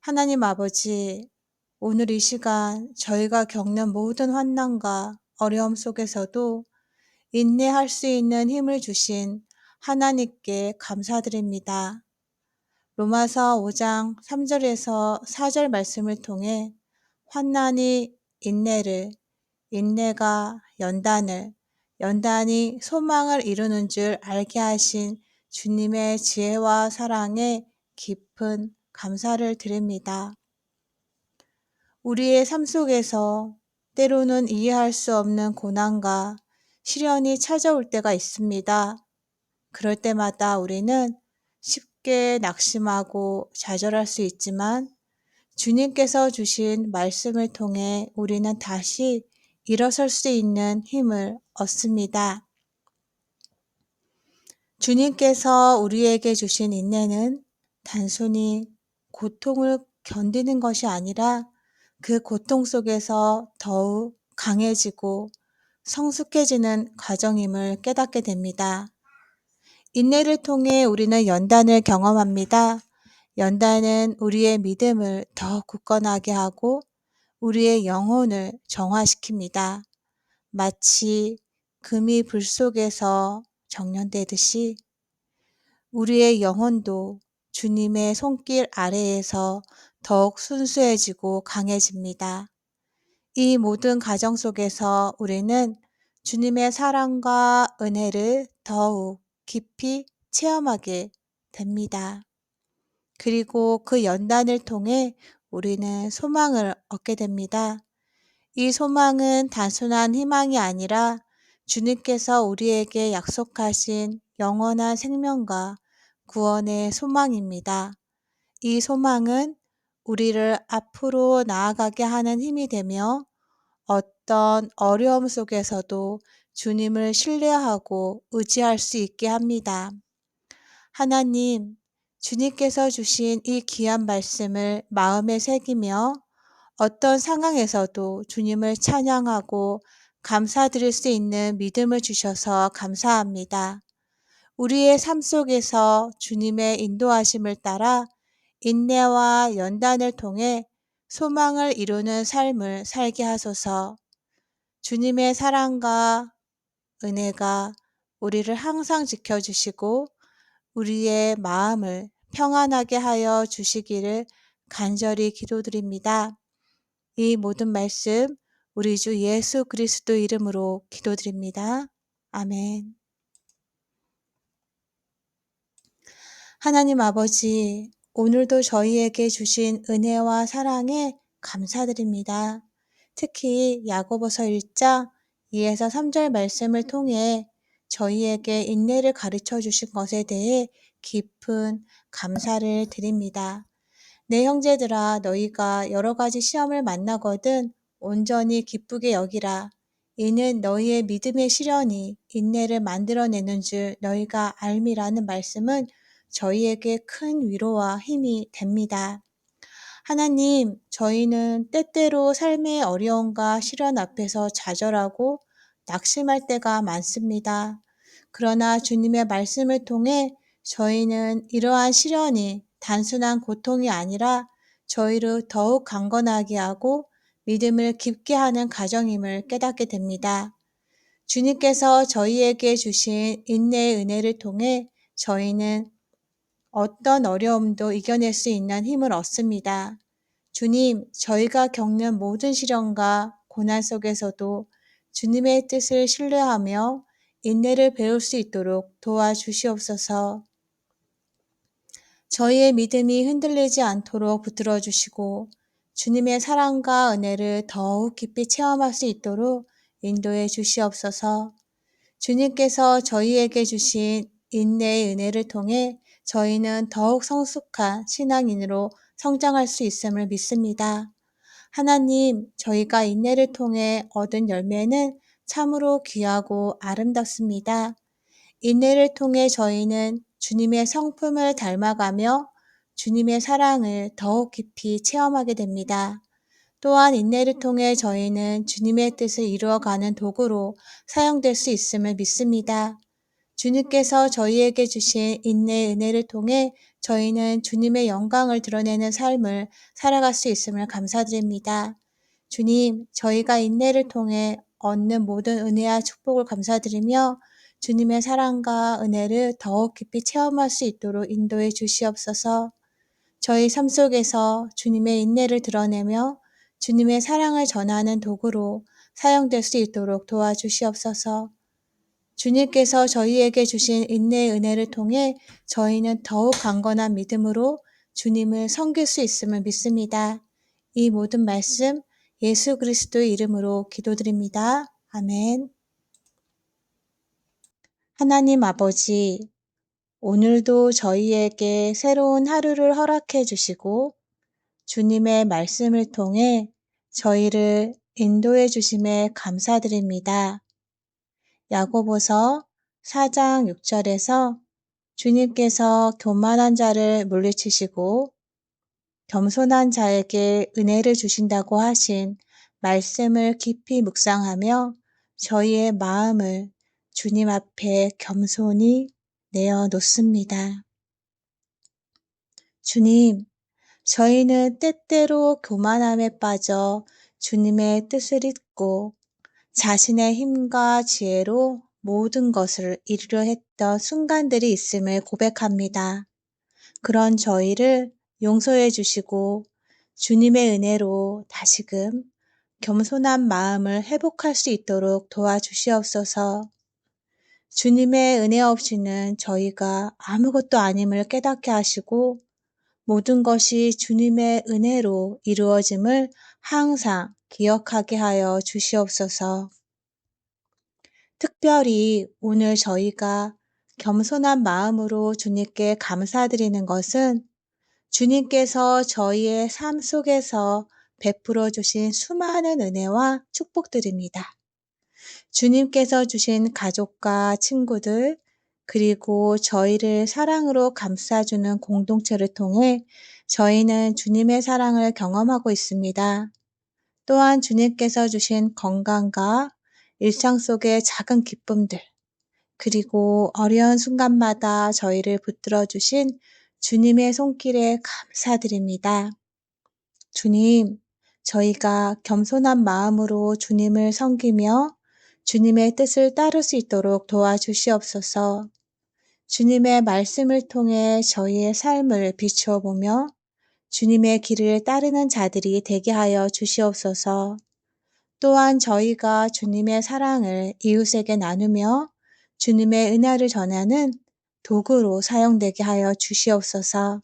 하나님 아버지, 오늘 이 시간 저희가 겪는 모든 환난과 어려움 속에서도 인내할 수 있는 힘을 주신 하나님께 감사드립니다. 로마서 5장 3절에서 4절 말씀을 통해 환난이 인내를, 인내가 연단을, 연단이 소망을 이루는 줄 알게 하신 주님의 지혜와 사랑에 깊은 감사를 드립니다. 우리의 삶 속에서 때로는 이해할 수 없는 고난과 시련이 찾아올 때가 있습니다. 그럴 때마다 우리는 쉽게 낙심하고 좌절할 수 있지만 주님께서 주신 말씀을 통해 우리는 다시 일어설 수 있는 힘을 얻습니다. 주님께서 우리에게 주신 인내는 단순히 고통을 견디는 것이 아니라 그 고통 속에서 더욱 강해지고 성숙해지는 과정임을 깨닫게 됩니다. 인내를 통해 우리는 연단을 경험합니다. 연단은 우리의 믿음을 더 굳건하게 하고 우리의 영혼을 정화시킵니다. 마치 금이 불 속에서 정련되듯이 우리의 영혼도 주님의 손길 아래에서 더욱 순수해지고 강해집니다. 이 모든 과정 속에서 우리는 주님의 사랑과 은혜를 더욱 깊이 체험하게 됩니다. 그리고 그 연단을 통해 우리는 소망을 얻게 됩니다. 이 소망은 단순한 희망이 아니라 주님께서 우리에게 약속하신 영원한 생명과 구원의 소망입니다. 이 소망은 우리를 앞으로 나아가게 하는 힘이 되며 어떤 어려움 속에서도 주님을 신뢰하고 의지할 수 있게 합니다. 하나님, 주님께서 주신 이 귀한 말씀을 마음에 새기며 어떤 상황에서도 주님을 찬양하고 감사드릴 수 있는 믿음을 주셔서 감사합니다. 우리의 삶 속에서 주님의 인도하심을 따라 인내와 연단을 통해 소망을 이루는 삶을 살게 하소서. 주님의 사랑과 은혜가 우리를 항상 지켜주시고 우리의 마음을 평안하게 하여 주시기를 간절히 기도드립니다. 이 모든 말씀 우리 주 예수 그리스도 이름으로 기도드립니다. 아멘. 하나님 아버지, 오늘도 저희에게 주신 은혜와 사랑에 감사드립니다. 특히 야고보서 1장 2에서 3절 말씀을 통해 저희에게 인내를 가르쳐 주신 것에 대해 깊은 감사를 드립니다. 내 형제들아, 너희가 여러 가지 시험을 만나거든 온전히 기쁘게 여기라. 이는 너희의 믿음의 시련이 인내를 만들어내는 줄 너희가 알미라는 말씀은 저희에게 큰 위로와 힘이 됩니다. 하나님, 저희는 때때로 삶의 어려움과 시련 앞에서 좌절하고 낙심할 때가 많습니다. 그러나 주님의 말씀을 통해 저희는 이러한 시련이 단순한 고통이 아니라 저희를 더욱 강건하게 하고 믿음을 깊게 하는 과정임을 깨닫게 됩니다. 주님께서 저희에게 주신 인내의 은혜를 통해 저희는 어떤 어려움도 이겨낼 수 있는 힘을 얻습니다. 주님, 저희가 겪는 모든 시련과 고난 속에서도 주님의 뜻을 신뢰하며 인내를 배울 수 있도록 도와주시옵소서. 저희의 믿음이 흔들리지 않도록 붙들어 주시고 주님의 사랑과 은혜를 더욱 깊이 체험할 수 있도록 인도해 주시옵소서. 주님께서 저희에게 주신 인내의 은혜를 통해 저희는 더욱 성숙한 신앙인으로 성장할 수 있음을 믿습니다. 하나님, 저희가 인내를 통해 얻은 열매는 참으로 귀하고 아름답습니다. 인내를 통해 저희는 주님의 성품을 닮아가며 주님의 사랑을 더욱 깊이 체험하게 됩니다. 또한 인내를 통해 저희는 주님의 뜻을 이루어가는 도구로 사용될 수 있음을 믿습니다. 주님께서 저희에게 주신 인내의 은혜를 통해 저희는 주님의 영광을 드러내는 삶을 살아갈 수 있음을 감사드립니다. 주님, 저희가 인내를 통해 얻는 모든 은혜와 축복을 감사드리며 주님의 사랑과 은혜를 더욱 깊이 체험할 수 있도록 인도해 주시옵소서. 저희 삶 속에서 주님의 인내를 드러내며 주님의 사랑을 전하는 도구로 사용될 수 있도록 도와주시옵소서. 주님께서 저희에게 주신 인내의 은혜를 통해 저희는 더욱 강건한 믿음으로 주님을 섬길 수 있음을 믿습니다. 이 모든 말씀 예수 그리스도의 이름으로 기도드립니다. 아멘. 하나님 아버지, 오늘도 저희에게 새로운 하루를 허락해 주시고 주님의 말씀을 통해 저희를 인도해 주심에 감사드립니다. 야고보서 4장 6절에서 주님께서 교만한 자를 물리치시고 겸손한 자에게 은혜를 주신다고 하신 말씀을 깊이 묵상하며 저희의 마음을 주님 앞에 겸손히 내어 놓습니다. 주님, 저희는 때때로 교만함에 빠져 주님의 뜻을 잊고 자신의 힘과 지혜로 모든 것을 이루려 했던 순간들이 있음을 고백합니다. 그런 저희를 용서해 주시고 주님의 은혜로 다시금 겸손한 마음을 회복할 수 있도록 도와주시옵소서. 주님의 은혜 없이는 저희가 아무것도 아님을 깨닫게 하시고 모든 것이 주님의 은혜로 이루어짐을 항상 기억하게 하여 주시옵소서. 특별히 오늘 저희가 겸손한 마음으로 주님께 감사드리는 것은 주님께서 저희의 삶 속에서 베풀어 주신 수많은 은혜와 축복들입니다. 주님께서 주신 가족과 친구들, 그리고 저희를 사랑으로 감싸주는 공동체를 통해 저희는 주님의 사랑을 경험하고 있습니다. 또한 주님께서 주신 건강과 일상 속의 작은 기쁨들, 그리고 어려운 순간마다 저희를 붙들어 주신 주님의 손길에 감사드립니다. 주님, 저희가 겸손한 마음으로 주님을 섬기며 주님의 뜻을 따를 수 있도록 도와주시옵소서. 주님의 말씀을 통해 저희의 삶을 비추어 보며 주님의 길을 따르는 자들이 되게 하여 주시옵소서. 또한 저희가 주님의 사랑을 이웃에게 나누며 주님의 은혜를 전하는 도구로 사용되게 하여 주시옵소서.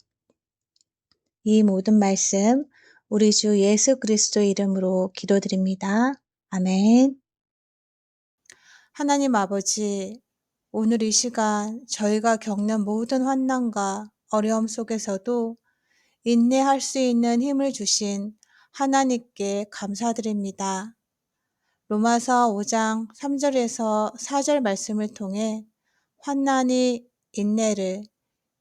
이 모든 말씀 우리 주 예수 그리스도 이름으로 기도드립니다. 아멘. 하나님 아버지, 오늘 이 시간 저희가 겪는 모든 환난과 어려움 속에서도 인내할 수 있는 힘을 주신 하나님께 감사드립니다. 로마서 5장 3절에서 4절 말씀을 통해 환난이 인내를,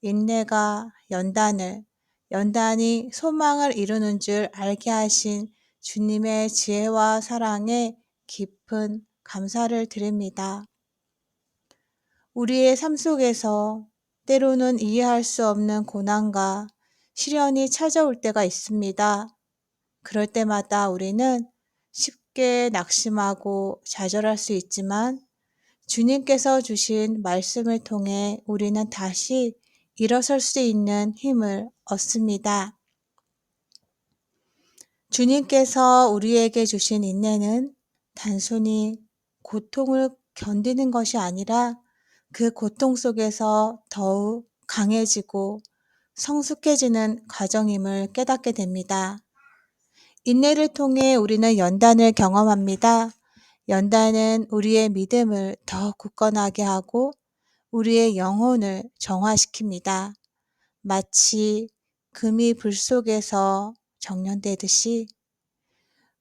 인내가 연단을, 연단이 소망을 이루는 줄 알게 하신 주님의 지혜와 사랑에 깊은 감사를 드립니다. 우리의 삶 속에서 때로는 이해할 수 없는 고난과 시련이 찾아올 때가 있습니다. 그럴 때마다 우리는 쉽게 낙심하고 좌절할 수 있지만 주님께서 주신 말씀을 통해 우리는 다시 일어설 수 있는 힘을 얻습니다. 주님께서 우리에게 주신 인내는 단순히 고통을 견디는 것이 아니라 그 고통 속에서 더욱 강해지고 성숙해지는 과정임을 깨닫게 됩니다. 인내를 통해 우리는 연단을 경험합니다. 연단은 우리의 믿음을 더 굳건하게 하고 우리의 영혼을 정화시킵니다. 마치 금이 불 속에서 정련되듯이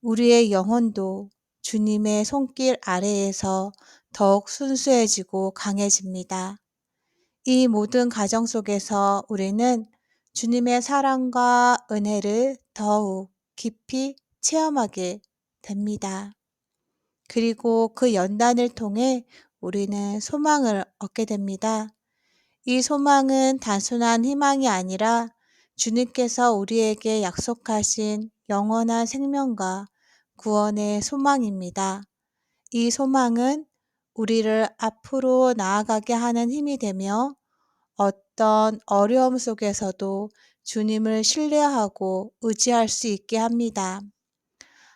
우리의 영혼도 주님의 손길 아래에서 더욱 순수해지고 강해집니다. 이 모든 과정 속에서 우리는 주님의 사랑과 은혜를 더욱 깊이 체험하게 됩니다. 그리고 그 연단을 통해 우리는 소망을 얻게 됩니다. 이 소망은 단순한 희망이 아니라 주님께서 우리에게 약속하신 영원한 생명과 구원의 소망입니다. 이 소망은 우리를 앞으로 나아가게 하는 힘이 되며 어떤 어려움 속에서도 주님을 신뢰하고 의지할 수 있게 합니다.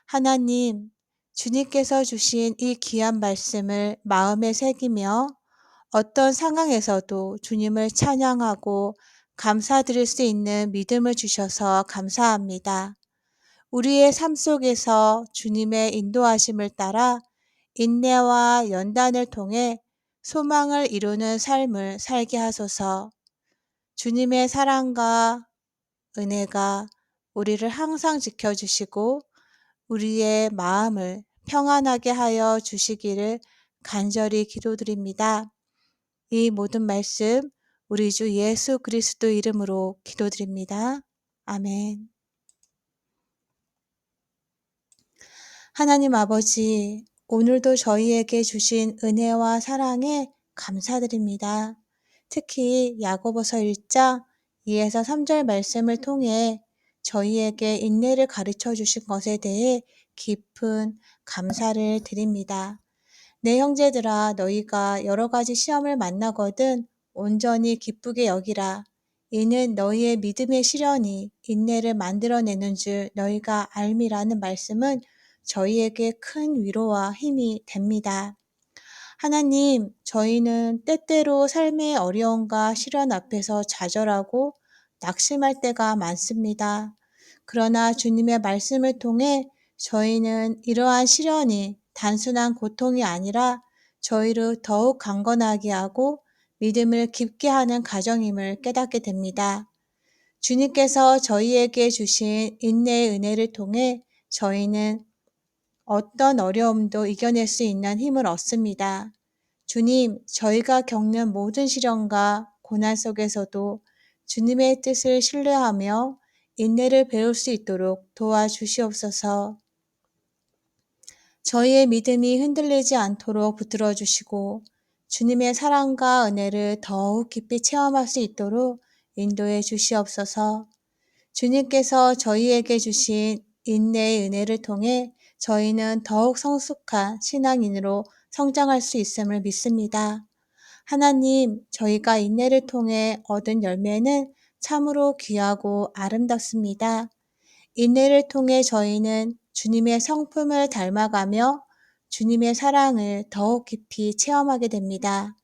하나님, 주님께서 주신 이 귀한 말씀을 마음에 새기며 어떤 상황에서도 주님을 찬양하고 감사드릴 수 있는 믿음을 주셔서 감사합니다. 우리의 삶 속에서 주님의 인도하심을 따라 인내와 연단을 통해 소망을 이루는 삶을 살게 하소서. 주님의 사랑과 은혜가 우리를 항상 지켜주시고 우리의 마음을 평안하게 하여 주시기를 간절히 기도드립니다. 이 모든 말씀 우리 주 예수 그리스도 이름으로 기도드립니다. 아멘. 하나님 아버지, 오늘도 저희에게 주신 은혜와 사랑에 감사드립니다. 특히 야고보서 1장 2에서 3절 말씀을 통해 저희에게 인내를 가르쳐 주신 것에 대해 깊은 감사를 드립니다. 내 형제들아, 너희가 여러 가지 시험을 만나거든 온전히 기쁘게 여기라. 이는 너희의 믿음의 시련이 인내를 만들어내는 줄 너희가 알미라는 말씀은 저희에게 큰 위로와 힘이 됩니다. 하나님, 저희는 때때로 삶의 어려움과 시련 앞에서 좌절하고 낙심할 때가 많습니다. 그러나 주님의 말씀을 통해 저희는 이러한 시련이 단순한 고통이 아니라 저희를 더욱 강건하게 하고 믿음을 깊게 하는 과정임을 깨닫게 됩니다. 주님께서 저희에게 주신 인내의 은혜를 통해 저희는 어떤 어려움도 이겨낼 수 있는 힘을 얻습니다. 주님, 저희가 겪는 모든 시련과 고난 속에서도 주님의 뜻을 신뢰하며 인내를 배울 수 있도록 도와주시옵소서. 저희의 믿음이 흔들리지 않도록 붙들어 주시고 주님의 사랑과 은혜를 더욱 깊이 체험할 수 있도록 인도해 주시옵소서. 주님께서 저희에게 주신 인내의 은혜를 통해 저희는 더욱 성숙한 신앙인으로 성장할 수 있음을 믿습니다. 하나님, 저희가 인내를 통해 얻은 열매는 참으로 귀하고 아름답습니다. 인내를 통해 저희는 주님의 성품을 닮아가며 주님의 사랑을 더욱 깊이 체험하게 됩니다.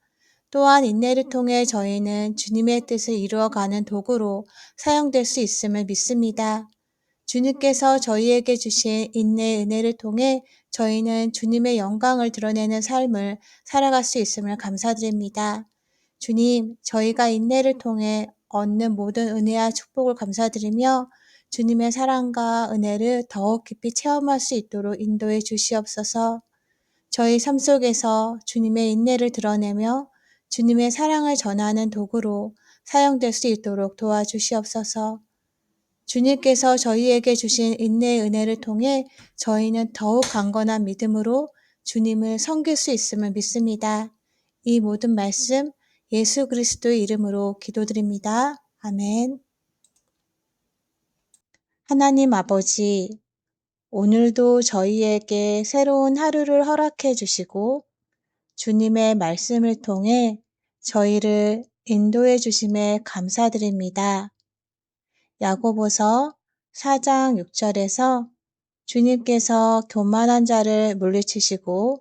또한 인내를 통해 저희는 주님의 뜻을 이루어가는 도구로 사용될 수 있음을 믿습니다. 주님께서 저희에게 주신 인내의 은혜를 통해 저희는 주님의 영광을 드러내는 삶을 살아갈 수 있음을 감사드립니다. 주님, 저희가 인내를 통해 얻는 모든 은혜와 축복을 감사드리며 주님의 사랑과 은혜를 더욱 깊이 체험할 수 있도록 인도해 주시옵소서. 저희 삶 속에서 주님의 인내를 드러내며 주님의 사랑을 전하는 도구로 사용될 수 있도록 도와주시옵소서. 주님께서 저희에게 주신 인내의 은혜를 통해 저희는 더욱 강건한 믿음으로 주님을 섬길 수 있음을 믿습니다. 이 모든 말씀 예수 그리스도의 이름으로 기도드립니다. 아멘. 하나님 아버지, 오늘도 저희에게 새로운 하루를 허락해 주시고 주님의 말씀을 통해 저희를 인도해 주심에 감사드립니다. 야고보서 4장 6절에서 주님께서 교만한 자를 물리치시고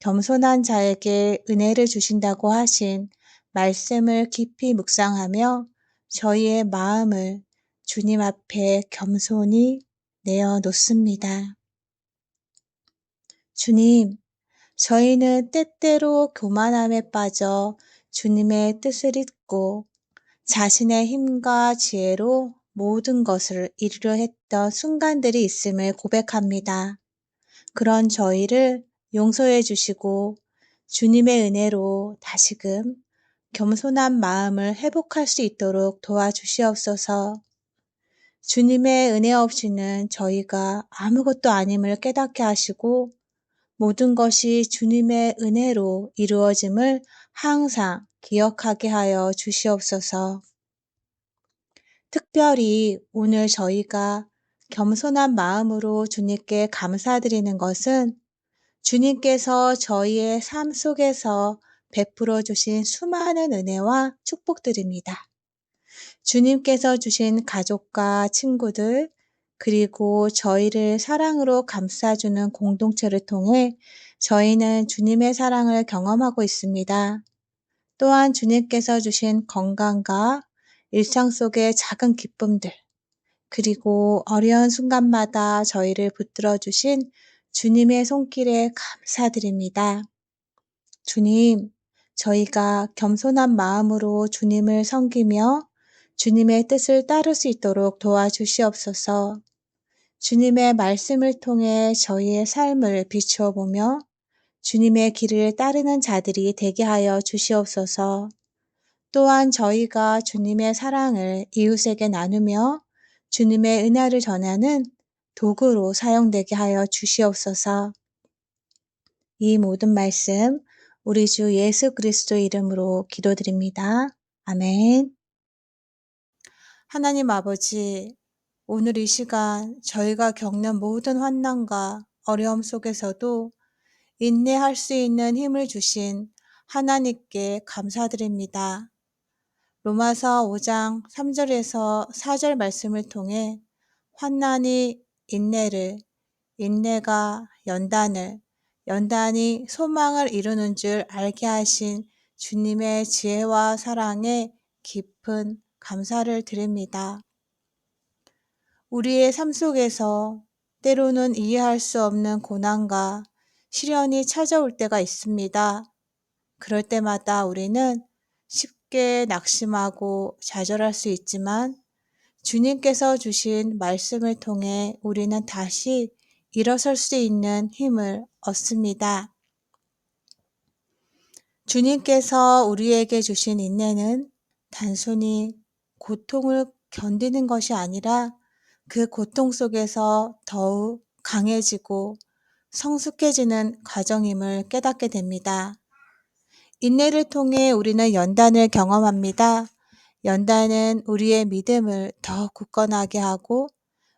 겸손한 자에게 은혜를 주신다고 하신 말씀을 깊이 묵상하며 저희의 마음을 주님 앞에 겸손히 내어 놓습니다. 주님, 저희는 때때로 교만함에 빠져 주님의 뜻을 잊고 자신의 힘과 지혜로 모든 것을 이루려 했던 순간들이 있음을 고백합니다. 그런 저희를 용서해 주시고 주님의 은혜로 다시금 겸손한 마음을 회복할 수 있도록 도와주시옵소서. 주님의 은혜 없이는 저희가 아무것도 아님을 깨닫게 하시고 모든 것이 주님의 은혜로 이루어짐을 항상 기억하게 하여 주시옵소서. 특별히 오늘 저희가 겸손한 마음으로 주님께 감사드리는 것은 주님께서 저희의 삶 속에서 베풀어 주신 수많은 은혜와 축복들입니다. 주님께서 주신 가족과 친구들, 그리고 저희를 사랑으로 감싸주는 공동체를 통해 저희는 주님의 사랑을 경험하고 있습니다. 또한 주님께서 주신 건강과 일상 속의 작은 기쁨들, 그리고 어려운 순간마다 저희를 붙들어 주신 주님의 손길에 감사드립니다. 주님, 저희가 겸손한 마음으로 주님을 섬기며 주님의 뜻을 따를 수 있도록 도와주시옵소서. 주님의 말씀을 통해 저희의 삶을 비추어 보며 주님의 길을 따르는 자들이 되게 하여 주시옵소서. 또한 저희가 주님의 사랑을 이웃에게 나누며 주님의 은혜를 전하는 도구로 사용되게 하여 주시옵소서. 이 모든 말씀 우리 주 예수 그리스도 이름으로 기도드립니다. 아멘. 하나님 아버지, 오늘 이 시간 저희가 겪는 모든 환난과 어려움 속에서도 인내할 수 있는 힘을 주신 하나님께 감사드립니다. 로마서 5장 3절에서 4절 말씀을 통해 환난이 인내를, 인내가 연단을, 연단이 소망을 이루는 줄 알게 하신 주님의 지혜와 사랑에 깊은 감사를 드립니다. 우리의 삶 속에서 때로는 이해할 수 없는 고난과 시련이 찾아올 때가 있습니다. 그럴 때마다 우리는 쉽게 낙심하고 좌절할 수 있지만 주님께서 주신 말씀을 통해 우리는 다시 일어설 수 있는 힘을 얻습니다. 주님께서 우리에게 주신 인내는 단순히 고통을 견디는 것이 아니라 그 고통 속에서 더욱 강해지고 성숙해지는 과정임을 깨닫게 됩니다. 인내를 통해 우리는 연단을 경험합니다. 연단은 우리의 믿음을 더 굳건하게 하고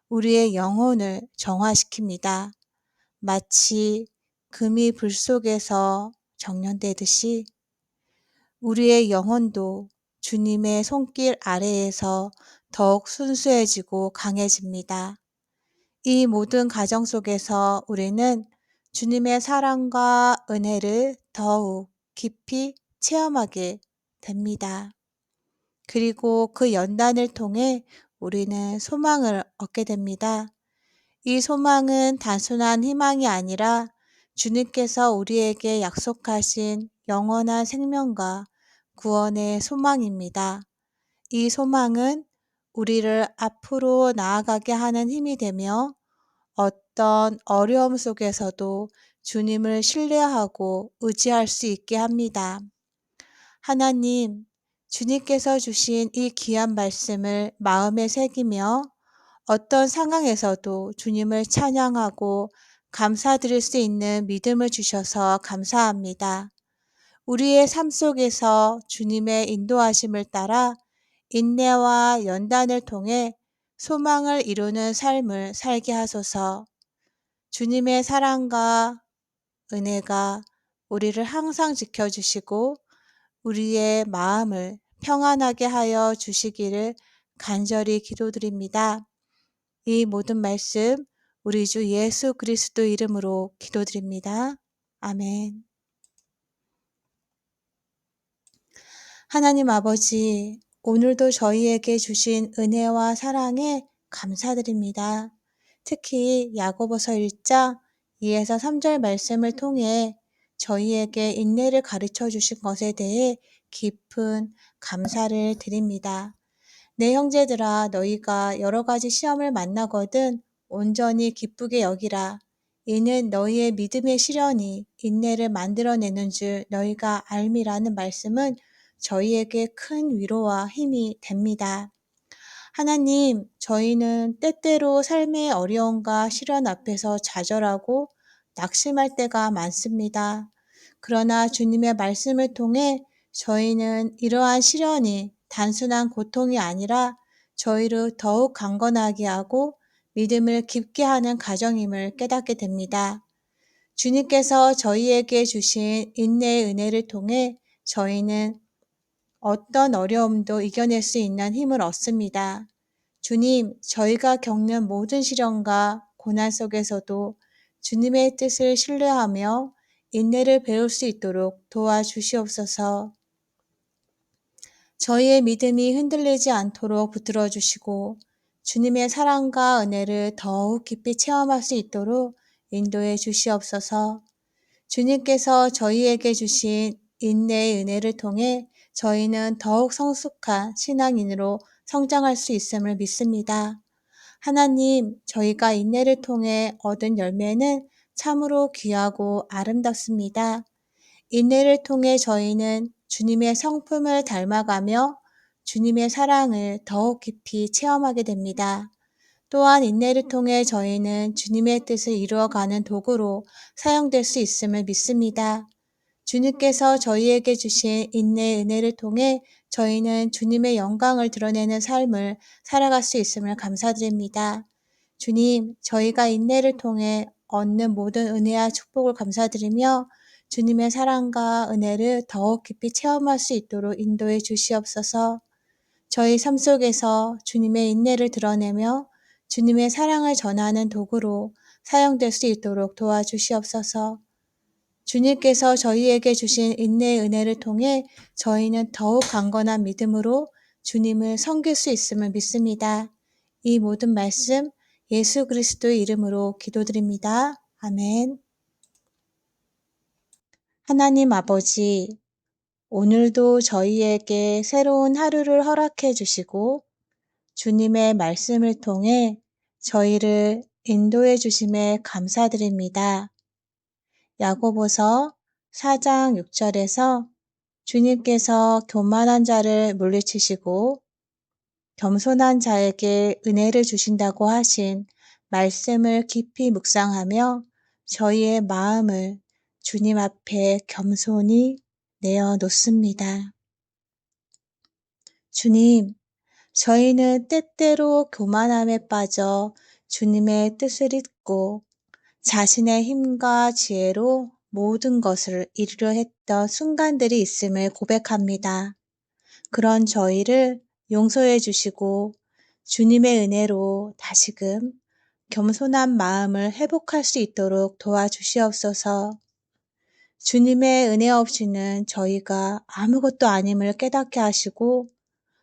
우리의 영혼을 정화시킵니다. 마치 금이 불 속에서 정련되듯이 우리의 영혼도 주님의 손길 아래에서 더욱 순수해지고 강해집니다. 이 모든 과정 속에서 우리는 주님의 사랑과 은혜를 더욱 깊이 체험하게 됩니다. 그리고 그 연단을 통해 우리는 소망을 얻게 됩니다. 이 소망은 단순한 희망이 아니라 주님께서 우리에게 약속하신 영원한 생명과 구원의 소망입니다. 이 소망은 우리를 앞으로 나아가게 하는 힘이 되며 어떤 어려움 속에서도 주님을 신뢰하고 의지할 수 있게 합니다. 하나님, 주님께서 주신 이 귀한 말씀을 마음에 새기며 어떤 상황에서도 주님을 찬양하고 감사드릴 수 있는 믿음을 주셔서 감사합니다. 우리의 삶 속에서 주님의 인도하심을 따라 인내와 연단을 통해 소망을 이루는 삶을 살게 하소서. 주님의 사랑과 은혜가 우리를 항상 지켜주시고 우리의 마음을 평안하게 하여 주시기를 간절히 기도드립니다. 이 모든 말씀 우리 주 예수 그리스도 이름으로 기도드립니다. 아멘. 하나님 아버지, 오늘도 저희에게 주신 은혜와 사랑에 감사드립니다. 특히 야고보서 1장 2에서 3절 말씀을 통해 저희에게 인내를 가르쳐 주신 것에 대해 깊은 감사를 드립니다. 내 형제들아, 너희가 여러 가지 시험을 만나거든 온전히 기쁘게 여기라. 이는 너희의 믿음의 시련이 인내를 만들어내는 줄 너희가 알미라는 말씀은 저희에게 큰 위로와 힘이 됩니다. 하나님, 저희는 때때로 삶의 어려움과 시련 앞에서 좌절하고 낙심할 때가 많습니다. 그러나 주님의 말씀을 통해 저희는 이러한 시련이 단순한 고통이 아니라 저희를 더욱 강건하게 하고 믿음을 깊게 하는 과정임을 깨닫게 됩니다. 주님께서 저희에게 주신 인내의 은혜를 통해 저희는 어떤 어려움도 이겨낼 수 있는 힘을 얻습니다. 주님, 저희가 겪는 모든 시련과 고난 속에서도 주님의 뜻을 신뢰하며 인내를 배울 수 있도록 도와주시옵소서. 저희의 믿음이 흔들리지 않도록 붙들어 주시고 주님의 사랑과 은혜를 더욱 깊이 체험할 수 있도록 인도해 주시옵소서. 주님께서 저희에게 주신 인내의 은혜를 통해 저희는 더욱 성숙한 신앙인으로 성장할 수 있음을 믿습니다. 하나님, 저희가 인내를 통해 얻은 열매는 참으로 귀하고 아름답습니다. 인내를 통해 저희는 주님의 성품을 닮아가며 주님의 사랑을 더욱 깊이 체험하게 됩니다. 또한 인내를 통해 저희는 주님의 뜻을 이루어가는 도구로 사용될 수 있음을 믿습니다. 주님께서 저희에게 주신 인내의 은혜를 통해 저희는 주님의 영광을 드러내는 삶을 살아갈 수 있음을 감사드립니다. 주님, 저희가 인내를 통해 얻는 모든 은혜와 축복을 감사드리며 주님의 사랑과 은혜를 더욱 깊이 체험할 수 있도록 인도해 주시옵소서. 저희 삶 속에서 주님의 인내를 드러내며 주님의 사랑을 전하는 도구로 사용될 수 있도록 도와주시옵소서. 주님께서 저희에게 주신 인내의 은혜를 통해 저희는 더욱 강건한 믿음으로 주님을 섬길 수 있음을 믿습니다. 이 모든 말씀 예수 그리스도의 이름으로 기도드립니다. 아멘. 하나님 아버지, 오늘도 저희에게 새로운 하루를 허락해 주시고 주님의 말씀을 통해 저희를 인도해 주심에 감사드립니다. 야고보서 4장 6절에서 주님께서 교만한 자를 물리치시고 겸손한 자에게 은혜를 주신다고 하신 말씀을 깊이 묵상하며 저희의 마음을 주님 앞에 겸손히 내어 놓습니다. 주님, 저희는 때때로 교만함에 빠져 주님의 뜻을 잊고 자신의 힘과 지혜로 모든 것을 이루려 했던 순간들이 있음을 고백합니다. 그런 저희를 용서해 주시고 주님의 은혜로 다시금 겸손한 마음을 회복할 수 있도록 도와주시옵소서. 주님의 은혜 없이는 저희가 아무것도 아님을 깨닫게 하시고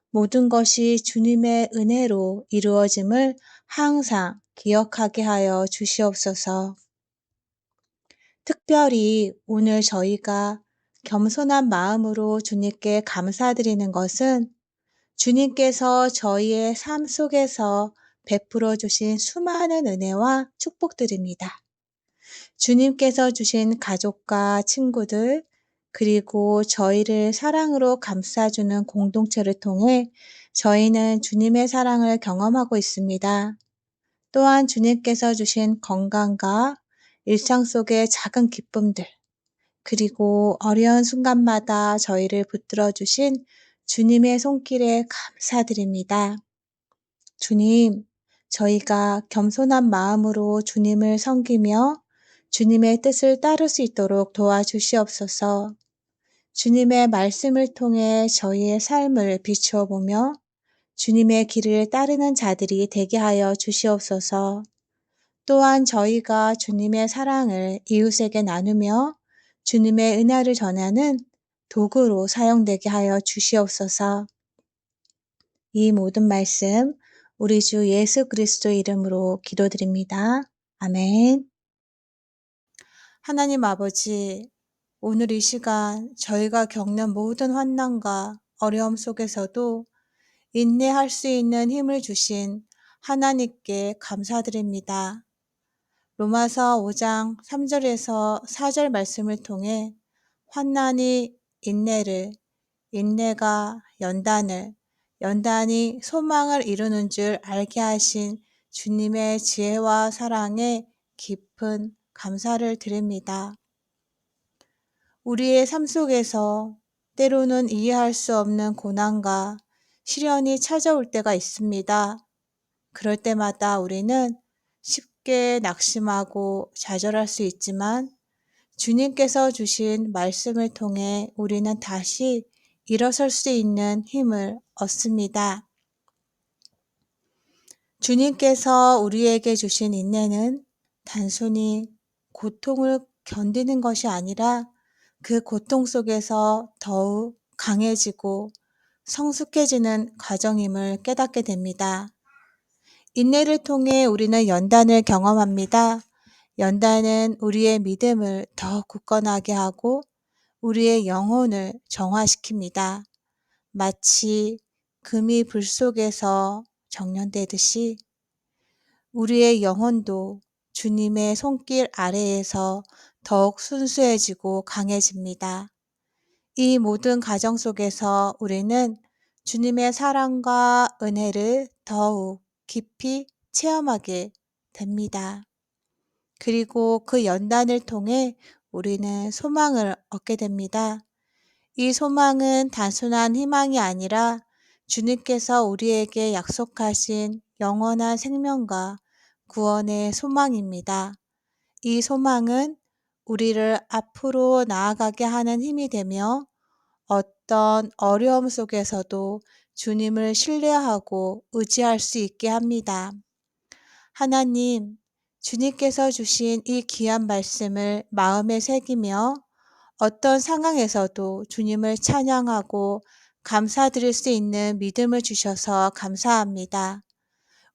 모든 것이 주님의 은혜로 이루어짐을 항상 기억하게 하여 주시옵소서. 특별히 오늘 저희가 겸손한 마음으로 주님께 감사드리는 것은 주님께서 저희의 삶 속에서 베풀어 주신 수많은 은혜와 축복들입니다. 주님께서 주신 가족과 친구들, 그리고 저희를 사랑으로 감싸주는 공동체를 통해 저희는 주님의 사랑을 경험하고 있습니다. 또한 주님께서 주신 건강과 일상 속의 작은 기쁨들, 그리고 어려운 순간마다 저희를 붙들어 주신 주님의 손길에 감사드립니다. 주님, 저희가 겸손한 마음으로 주님을 섬기며 주님의 뜻을 따를 수 있도록 도와주시옵소서. 주님의 말씀을 통해 저희의 삶을 비추어 보며 주님의 길을 따르는 자들이 되게 하여 주시옵소서. 또한 저희가 주님의 사랑을 이웃에게 나누며 주님의 은혜를 전하는 도구로 사용되게 하여 주시옵소서. 이 모든 말씀 우리 주 예수 그리스도 이름으로 기도드립니다. 아멘. 하나님 아버지, 오늘 이 시간 저희가 겪는 모든 환난과 어려움 속에서도 인내할 수 있는 힘을 주신 하나님께 감사드립니다. 로마서 5장 3절에서 4절 말씀을 통해 환난이 인내를, 인내가 연단을, 연단이 소망을 이루는 줄 알게 하신 주님의 지혜와 사랑에 깊은 감사를 드립니다. 우리의 삶 속에서 때로는 이해할 수 없는 고난과 시련이 찾아올 때가 있습니다. 그럴 때마다 우리는 쉽게 낙심하고 좌절할 수 있지만 주님께서 주신 말씀을 통해 우리는 다시 일어설 수 있는 힘을 얻습니다. 주님께서 우리에게 주신 인내는 단순히 고통을 견디는 것이 아니라 그 고통 속에서 더욱 강해지고 성숙해지는 과정임을 깨닫게 됩니다. 인내를 통해 우리는 연단을 경험합니다. 연단은 우리의 믿음을 더 굳건하게 하고 우리의 영혼을 정화시킵니다. 마치 금이 불 속에서 정련되듯이 우리의 영혼도 주님의 손길 아래에서 더욱 순수해지고 강해집니다. 이 모든 과정 속에서 우리는 주님의 사랑과 은혜를 더욱 깊이 체험하게 됩니다. 그리고 그 연단을 통해 우리는 소망을 얻게 됩니다. 이 소망은 단순한 희망이 아니라 주님께서 우리에게 약속하신 영원한 생명과 구원의 소망입니다. 이 소망은 우리를 앞으로 나아가게 하는 힘이 되며 어떤 어려움 속에서도 주님을 신뢰하고 의지할 수 있게 합니다. 하나님, 주님께서 주신 이 귀한 말씀을 마음에 새기며 어떤 상황에서도 주님을 찬양하고 감사드릴 수 있는 믿음을 주셔서 감사합니다.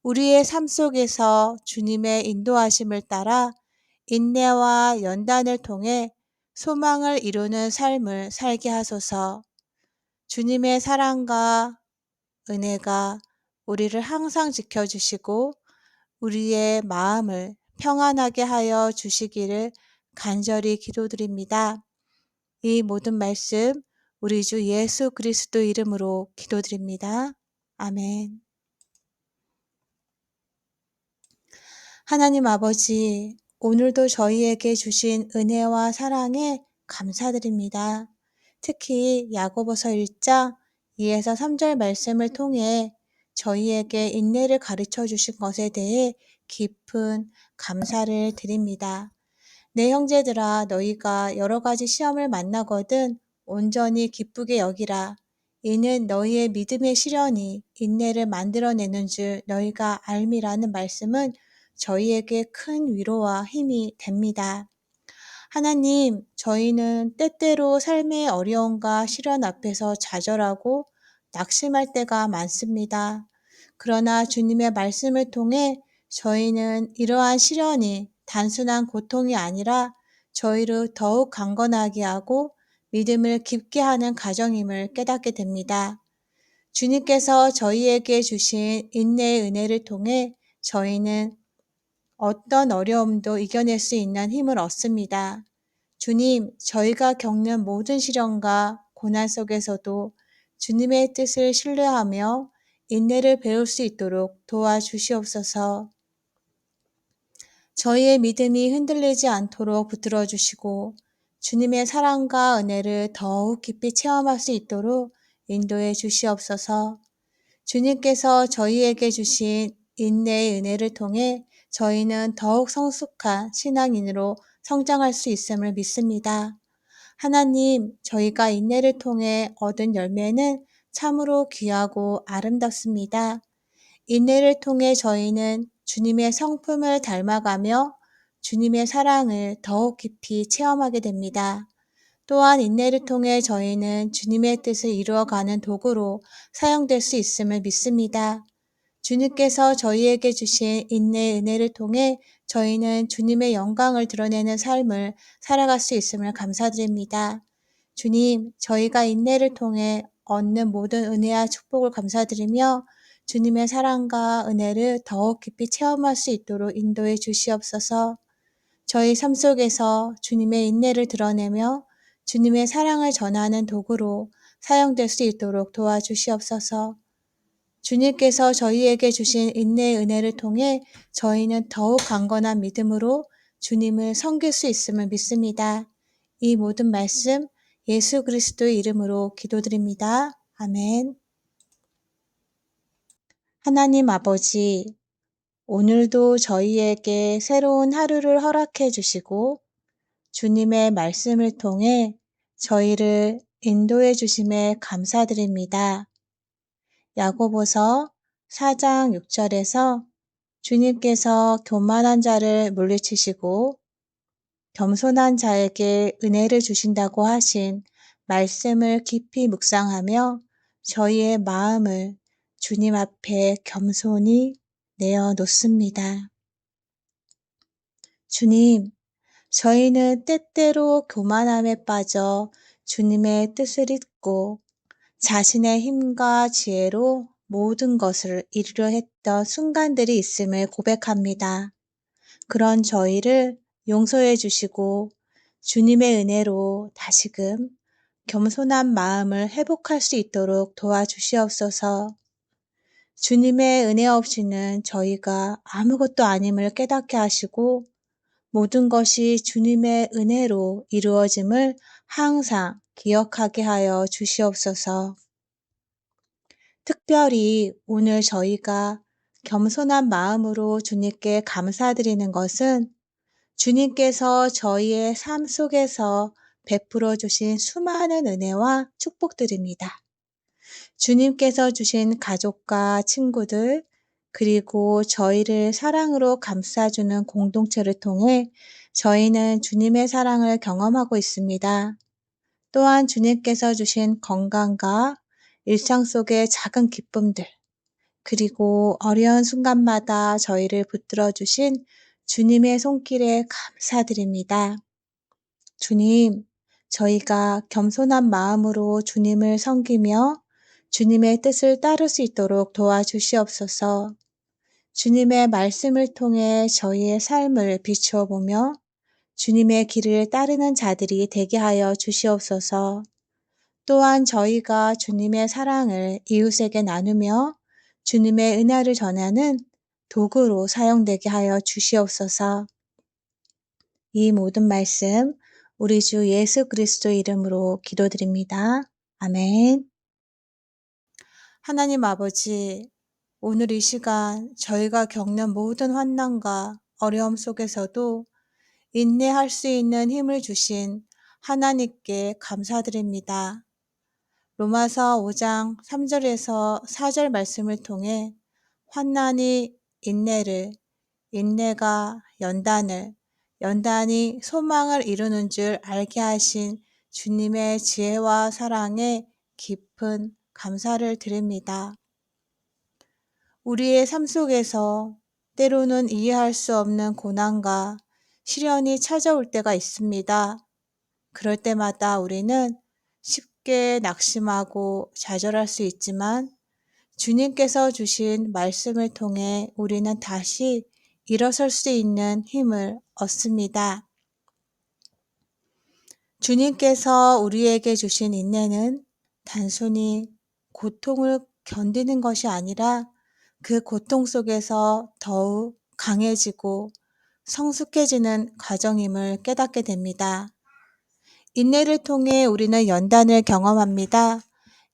우리의 삶 속에서 주님의 인도하심을 따라 인내와 연단을 통해 소망을 이루는 삶을 살게 하소서. 주님의 사랑과 은혜가 우리를 항상 지켜주시고 우리의 마음을 평안하게 하여 주시기를 간절히 기도드립니다. 이 모든 말씀 우리 주 예수 그리스도 이름으로 기도드립니다. 아멘. 하나님 아버지, 오늘도 저희에게 주신 은혜와 사랑에 감사드립니다. 특히 야고보서 1장 2에서 3절 말씀을 통해 저희에게 인내를 가르쳐 주신 것에 대해 깊은 감사를 드립니다. 내 형제들아, 너희가 여러 가지 시험을 만나거든 온전히 기쁘게 여기라. 이는 너희의 믿음의 시련이 인내를 만들어내는 줄 너희가 알미라는 말씀은 저희에게 큰 위로와 힘이 됩니다. 하나님, 저희는 때때로 삶의 어려움과 시련 앞에서 좌절하고 낙심할 때가 많습니다. 그러나 주님의 말씀을 통해 저희는 이러한 시련이 단순한 고통이 아니라 저희를 더욱 강건하게 하고 믿음을 깊게 하는 과정임을 깨닫게 됩니다. 주님께서 저희에게 주신 인내의 은혜를 통해 저희는 어떤 어려움도 이겨낼 수 있는 힘을 얻습니다. 주님, 저희가 겪는 모든 시련과 고난 속에서도 주님의 뜻을 신뢰하며 인내를 배울 수 있도록 도와주시옵소서. 저희의 믿음이 흔들리지 않도록 붙들어 주시고 주님의 사랑과 은혜를 더욱 깊이 체험할 수 있도록 인도해 주시옵소서. 주님께서 저희에게 주신 인내의 은혜를 통해 저희는 더욱 성숙한 신앙인으로 성장할 수 있음을 믿습니다. 하나님, 저희가 인내를 통해 얻은 열매는 참으로 귀하고 아름답습니다. 인내를 통해 저희는 주님의 성품을 닮아가며 주님의 사랑을 더욱 깊이 체험하게 됩니다. 또한 인내를 통해 저희는 주님의 뜻을 이루어가는 도구로 사용될 수 있음을 믿습니다. 주님께서 저희에게 주신 인내의 은혜를 통해 저희는 주님의 영광을 드러내는 삶을 살아갈 수 있음을 감사드립니다. 주님, 저희가 인내를 통해 얻는 모든 은혜와 축복을 감사드리며 주님의 사랑과 은혜를 더욱 깊이 체험할 수 있도록 인도해 주시옵소서. 저희 삶 속에서 주님의 인내를 드러내며 주님의 사랑을 전하는 도구로 사용될 수 있도록 도와주시옵소서. 주님께서 저희에게 주신 인내의 은혜를 통해 저희는 더욱 강건한 믿음으로 주님을 섬길 수 있음을 믿습니다. 이 모든 말씀 예수 그리스도의 이름으로 기도드립니다. 아멘. 하나님 아버지, 오늘도 저희에게 새로운 하루를 허락해 주시고 주님의 말씀을 통해 저희를 인도해 주심에 감사드립니다. 야고보서 4장 6절에서 주님께서 교만한 자를 물리치시고 겸손한 자에게 은혜를 주신다고 하신 말씀을 깊이 묵상하며 저희의 마음을 주님 앞에 겸손히 내어 놓습니다. 주님, 저희는 때때로 교만함에 빠져 주님의 뜻을 잊고 자신의 힘과 지혜로 모든 것을 이루려 했던 순간들이 있음을 고백합니다. 그런 저희를 용서해 주시고 주님의 은혜로 다시금 겸손한 마음을 회복할 수 있도록 도와주시옵소서. 주님의 은혜 없이는 저희가 아무것도 아님을 깨닫게 하시고 모든 것이 주님의 은혜로 이루어짐을 항상 기억하게 하여 주시옵소서. 특별히 오늘 저희가 겸손한 마음으로 주님께 감사드리는 것은 주님께서 저희의 삶 속에서 베풀어 주신 수많은 은혜와 축복들입니다. 주님께서 주신 가족과 친구들, 그리고 저희를 사랑으로 감싸주는 공동체를 통해 저희는 주님의 사랑을 경험하고 있습니다. 또한 주님께서 주신 건강과 일상 속의 작은 기쁨들, 그리고 어려운 순간마다 저희를 붙들어 주신 주님의 손길에 감사드립니다. 주님, 저희가 겸손한 마음으로 주님을 섬기며 주님의 뜻을 따를 수 있도록 도와주시옵소서. 주님의 말씀을 통해 저희의 삶을 비추어 보며 주님의 길을 따르는 자들이 되게 하여 주시옵소서. 또한 저희가 주님의 사랑을 이웃에게 나누며 주님의 은혜를 전하는 도구로 사용되게 하여 주시옵소서. 이 모든 말씀 우리 주 예수 그리스도 이름으로 기도드립니다. 아멘. 하나님 아버지, 오늘 이 시간 저희가 겪는 모든 환난과 어려움 속에서도 인내할 수 있는 힘을 주신 하나님께 감사드립니다. 로마서 5장 3절에서 4절 말씀을 통해 환난이 인내를, 인내가 연단을, 연단이 소망을 이루는 줄 알게 하신 주님의 지혜와 사랑에 깊은 감사를 드립니다. 우리의 삶 속에서 때로는 이해할 수 없는 고난과 시련이 찾아올 때가 있습니다. 그럴 때마다 우리는 쉽게 낙심하고 좌절할 수 있지만 주님께서 주신 말씀을 통해 우리는 다시 일어설 수 있는 힘을 얻습니다. 주님께서 우리에게 주신 인내는 단순히 고통을 견디는 것이 아니라 그 고통 속에서 더욱 강해지고 성숙해지는 과정임을 깨닫게 됩니다. 인내를 통해 우리는 연단을 경험합니다.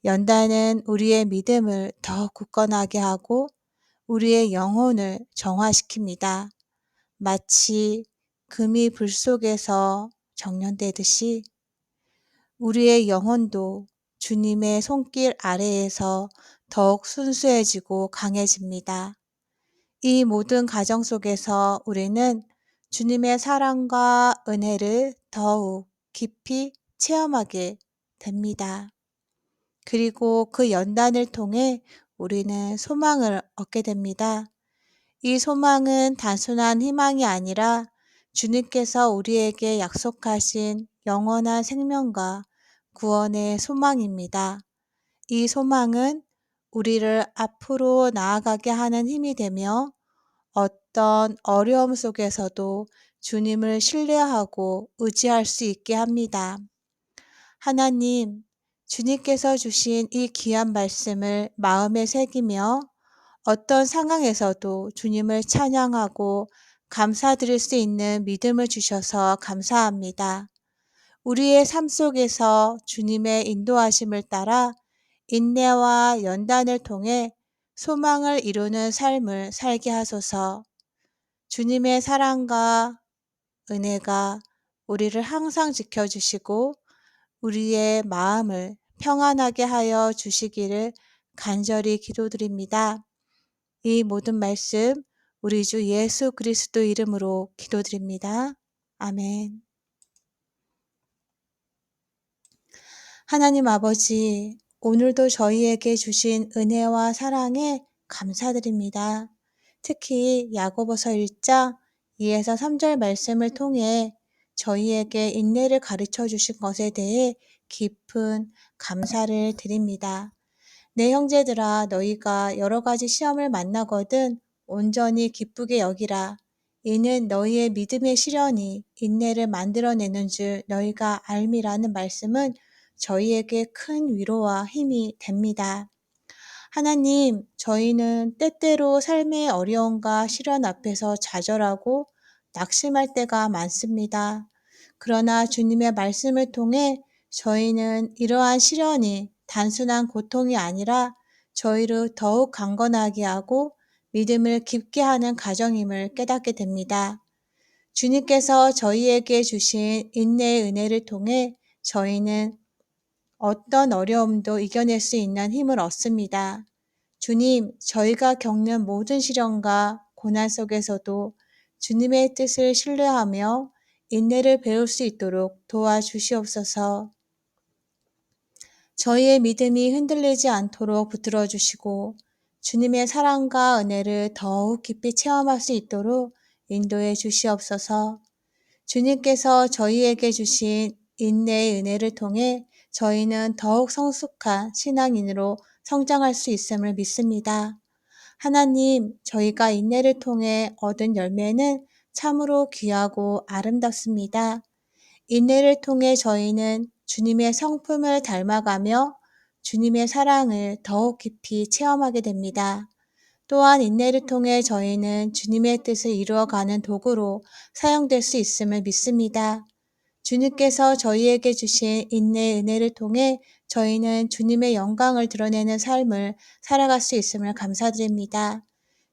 연단은 우리의 믿음을 더 굳건하게 하고 우리의 영혼을 정화시킵니다. 마치 금이 불 속에서 정련되듯이 우리의 영혼도 주님의 손길 아래에서 더욱 순수해지고 강해집니다. 이 모든 과정 속에서 우리는 주님의 사랑과 은혜를 더욱 깊이 체험하게 됩니다. 그리고 그 연단을 통해 우리는 소망을 얻게 됩니다. 이 소망은 단순한 희망이 아니라 주님께서 우리에게 약속하신 영원한 생명과 구원의 소망입니다. 이 소망은 우리를 앞으로 나아가게 하는 힘이 되며 어떤 어려움 속에서도 주님을 신뢰하고 의지할 수 있게 합니다. 하나님, 주님께서 주신 이 귀한 말씀을 마음에 새기며 어떤 상황에서도 주님을 찬양하고 감사드릴 수 있는 믿음을 주셔서 감사합니다. 우리의 삶 속에서 주님의 인도하심을 따라 인내와 연단을 통해 소망을 이루는 삶을 살게 하소서. 주님의 사랑과 은혜가 우리를 항상 지켜주시고 우리의 마음을 평안하게 하여 주시기를 간절히 기도드립니다. 이 모든 말씀 우리 주 예수 그리스도 이름으로 기도드립니다. 아멘. 하나님 아버지, 오늘도 저희에게 주신 은혜와 사랑에 감사드립니다. 특히 야고보서 1장 2에서 3절 말씀을 통해 저희에게 인내를 가르쳐 주신 것에 대해 깊은 감사를 드립니다. 내 형제들아, 너희가 여러 가지 시험을 만나거든 온전히 기쁘게 여기라. 이는 너희의 믿음의 시련이 인내를 만들어내는 줄 너희가 알미라는 말씀은 저희에게 큰 위로와 힘이 됩니다. 하나님, 저희는 때때로 삶의 어려움과 시련 앞에서 좌절하고 낙심할 때가 많습니다. 그러나 주님의 말씀을 통해 저희는 이러한 시련이 단순한 고통이 아니라 저희를 더욱 강건하게 하고 믿음을 깊게 하는 과정임을 깨닫게 됩니다. 주님께서 저희에게 주신 인내의 은혜를 통해 저희는 어떤 어려움도 이겨낼 수 있는 힘을 얻습니다. 주님, 저희가 겪는 모든 시련과 고난 속에서도 주님의 뜻을 신뢰하며 인내를 배울 수 있도록 도와주시옵소서. 저희의 믿음이 흔들리지 않도록 붙들어 주시고 주님의 사랑과 은혜를 더욱 깊이 체험할 수 있도록 인도해 주시옵소서. 주님께서 저희에게 주신 인내의 은혜를 통해 저희는 더욱 성숙한 신앙인으로 성장할 수 있음을 믿습니다. 하나님, 저희가 인내를 통해 얻은 열매는 참으로 귀하고 아름답습니다. 인내를 통해 저희는 주님의 성품을 닮아가며 주님의 사랑을 더욱 깊이 체험하게 됩니다. 또한 인내를 통해 저희는 주님의 뜻을 이루어가는 도구로 사용될 수 있음을 믿습니다. 주님께서 저희에게 주신 인내의 은혜를 통해 저희는 주님의 영광을 드러내는 삶을 살아갈 수 있음을 감사드립니다.